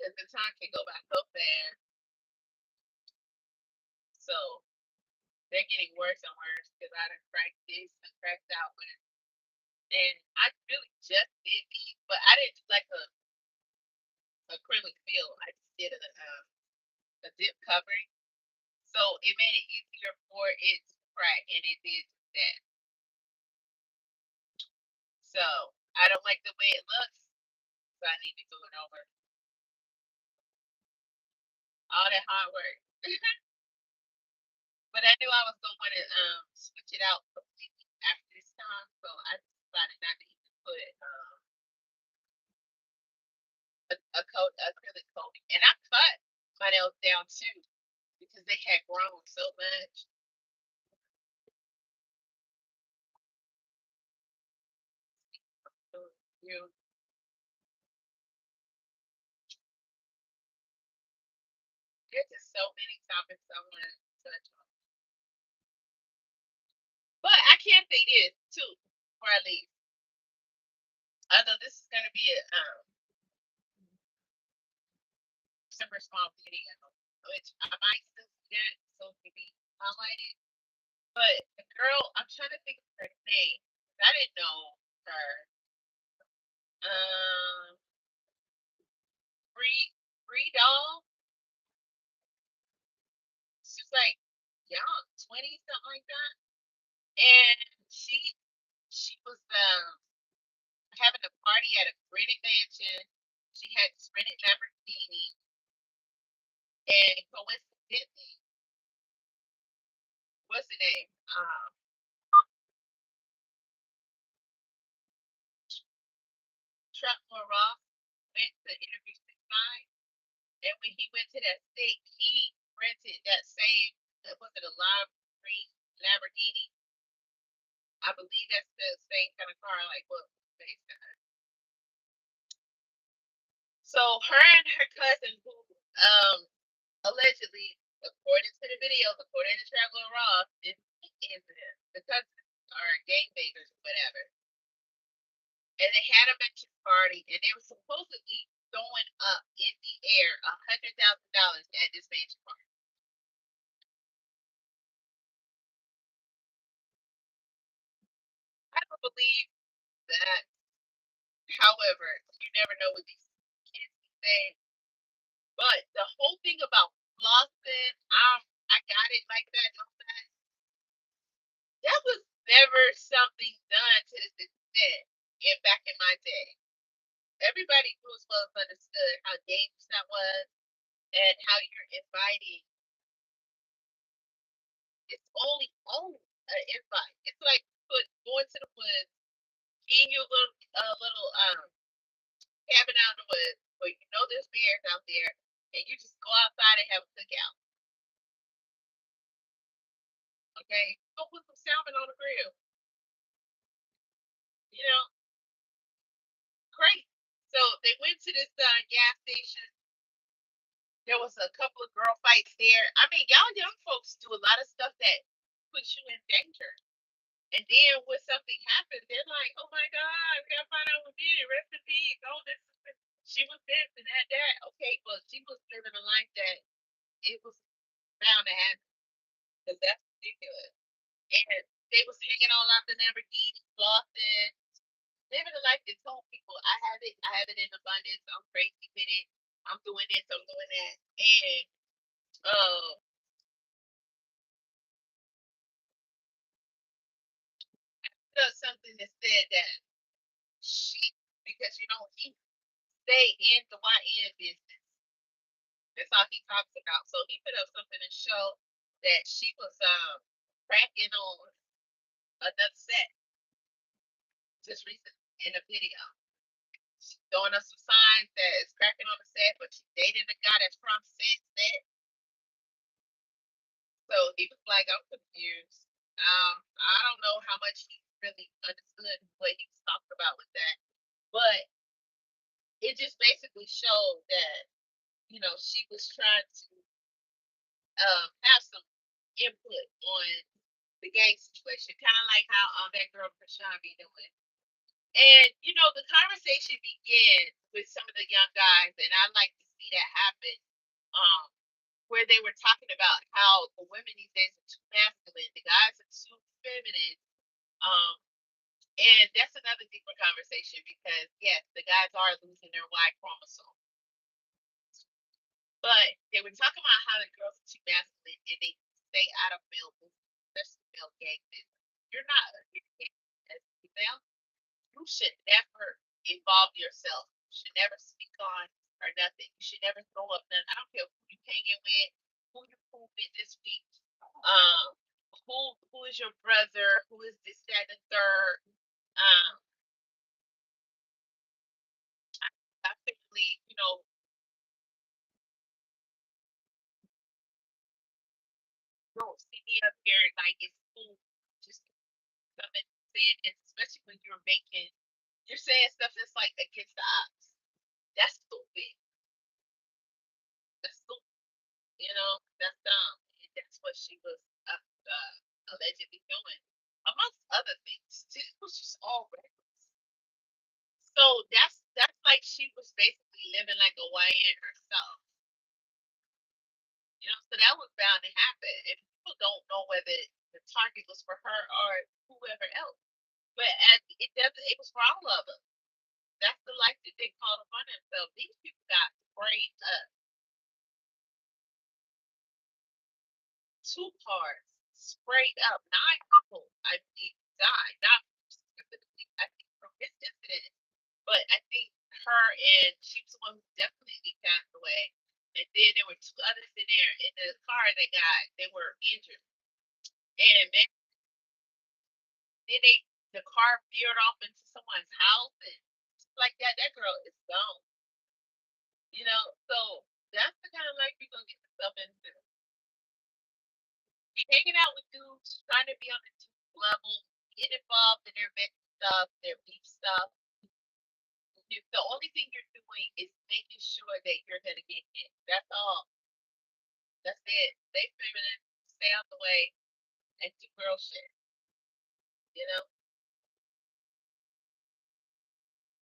Because the time can go by so fast. So they're getting worse and worse because I done cracked this and cracked out one. And I really just did these, but I didn't do like a acrylic fill. I just did a dip covering. So it made it easier for it to crack, and it did that. So I don't like the way it looks, so I need to do it over. All that hard work. But I knew I was gonna want to switch it out completely after this time, so I decided not to even put a coat acrylic coating. And I cut my nails down too because they had grown so much. You There's just so many topics I want to touch on. But I can say this too before I leave. Although this is going to be a super small video, which I might still do that so it can be highlighted. But the girl, I'm trying to think of her name. I didn't know her. Um, Free doll. She's like young, 20, something like that. And she was having a party at a rented mansion. She had this rented Lamborghini, and coincidentally, what's the name? Trapmore Ross went to interview 6ix9ine, and when he went to that state, he rented that same, was it a lime green Lamborghini? I believe that's the same kind of car, like what based on. So her and her cousin, who allegedly, according to the videos, according to Traveler Ross, is the cousins are gangbangers or whatever. And they had a mansion party, and they were supposedly throwing up in the air $100,000 at this mansion party. I don't believe that. However, you never know what these kids say. But the whole thing about flossing, I got it like that. That was never something done to this extent back in my day. Everybody knew as well as understood how dangerous that was and how you're inviting. It's only an invite. It's like going to the woods, being your little cabin out in the woods where you know there's bears out there, and you just go outside and have a cookout. Okay, go put some salmon on the grill. You know, great. So they went to this gas station. There was a couple of girl fights there. I mean, y'all young folks do a lot of stuff that puts you in danger. And then when something happens, they're like, "Oh my God, we gotta find out who did it. Rest in peace. Oh, she was this and that." Okay, well, she was living a life that it was bound to happen because that's ridiculous. And they was hanging all out the Lamborghini, flossing, living a life that told people, I have it in abundance. I'm crazy with it. I'm doing this. I'm doing that. And uh, does something that said that she, because he stayed in the YN business. That's all he talks about. So he put up something to show that she was cracking on another set just recently in a video. She's throwing us some signs that it's cracking on the set, but she's dating the guy that's from set. So he was like, I'm confused. I don't know how much he really understood what he was talking about with that. But it just basically showed that, she was trying to have some input on the gang situation, kind of like how that girl Krishan be doing. And the conversation began with some of the young guys, and I like to see that happen. Um, where they were talking about how the women these days are too masculine, the guys are too feminine. Um, and that's another deeper conversation because yes, the guys are losing their Y chromosome. But they were talking about how the girls are too masculine and they stay out of male business, especially male gang business. You're not a as a female. You should never involve yourself. You should never speak on or nothing. You should never throw up nothing. I don't care who you hanging with, who you cool with this week. Um, who is your brother? Who is this, that, and the third? Um, I typically, don't see me up here like it's cool. Just come and say it, and especially when you're saying stuff that's like against the odds. That's stupid. That's stupid. That's dumb. And that's what she was allegedly doing, amongst other things. It was just all reckless. So that's like she was basically living like a YN herself. So that was bound to happen. And people don't know whether the target was for her or whoever else. But it was for all of them. That's the life that they call upon themselves. These people got sprayed up. 2 cars sprayed up. 9 people, I believe, died. Not specifically, I think, from this incident, but I think her and she was the one who definitely passed away. And then there were 2 others in there in the car they were injured. And then the car veered off into someone's house and stuff like that. That girl is gone. So that's the kind of life you're gonna get yourself into. Hanging out with dudes, trying to be on the dude level, get involved in their mental stuff, their beef stuff. The only thing you're doing is making sure that you're gonna get hit. That's all. That's it. Stay feminine, stay out the way, and do girl shit.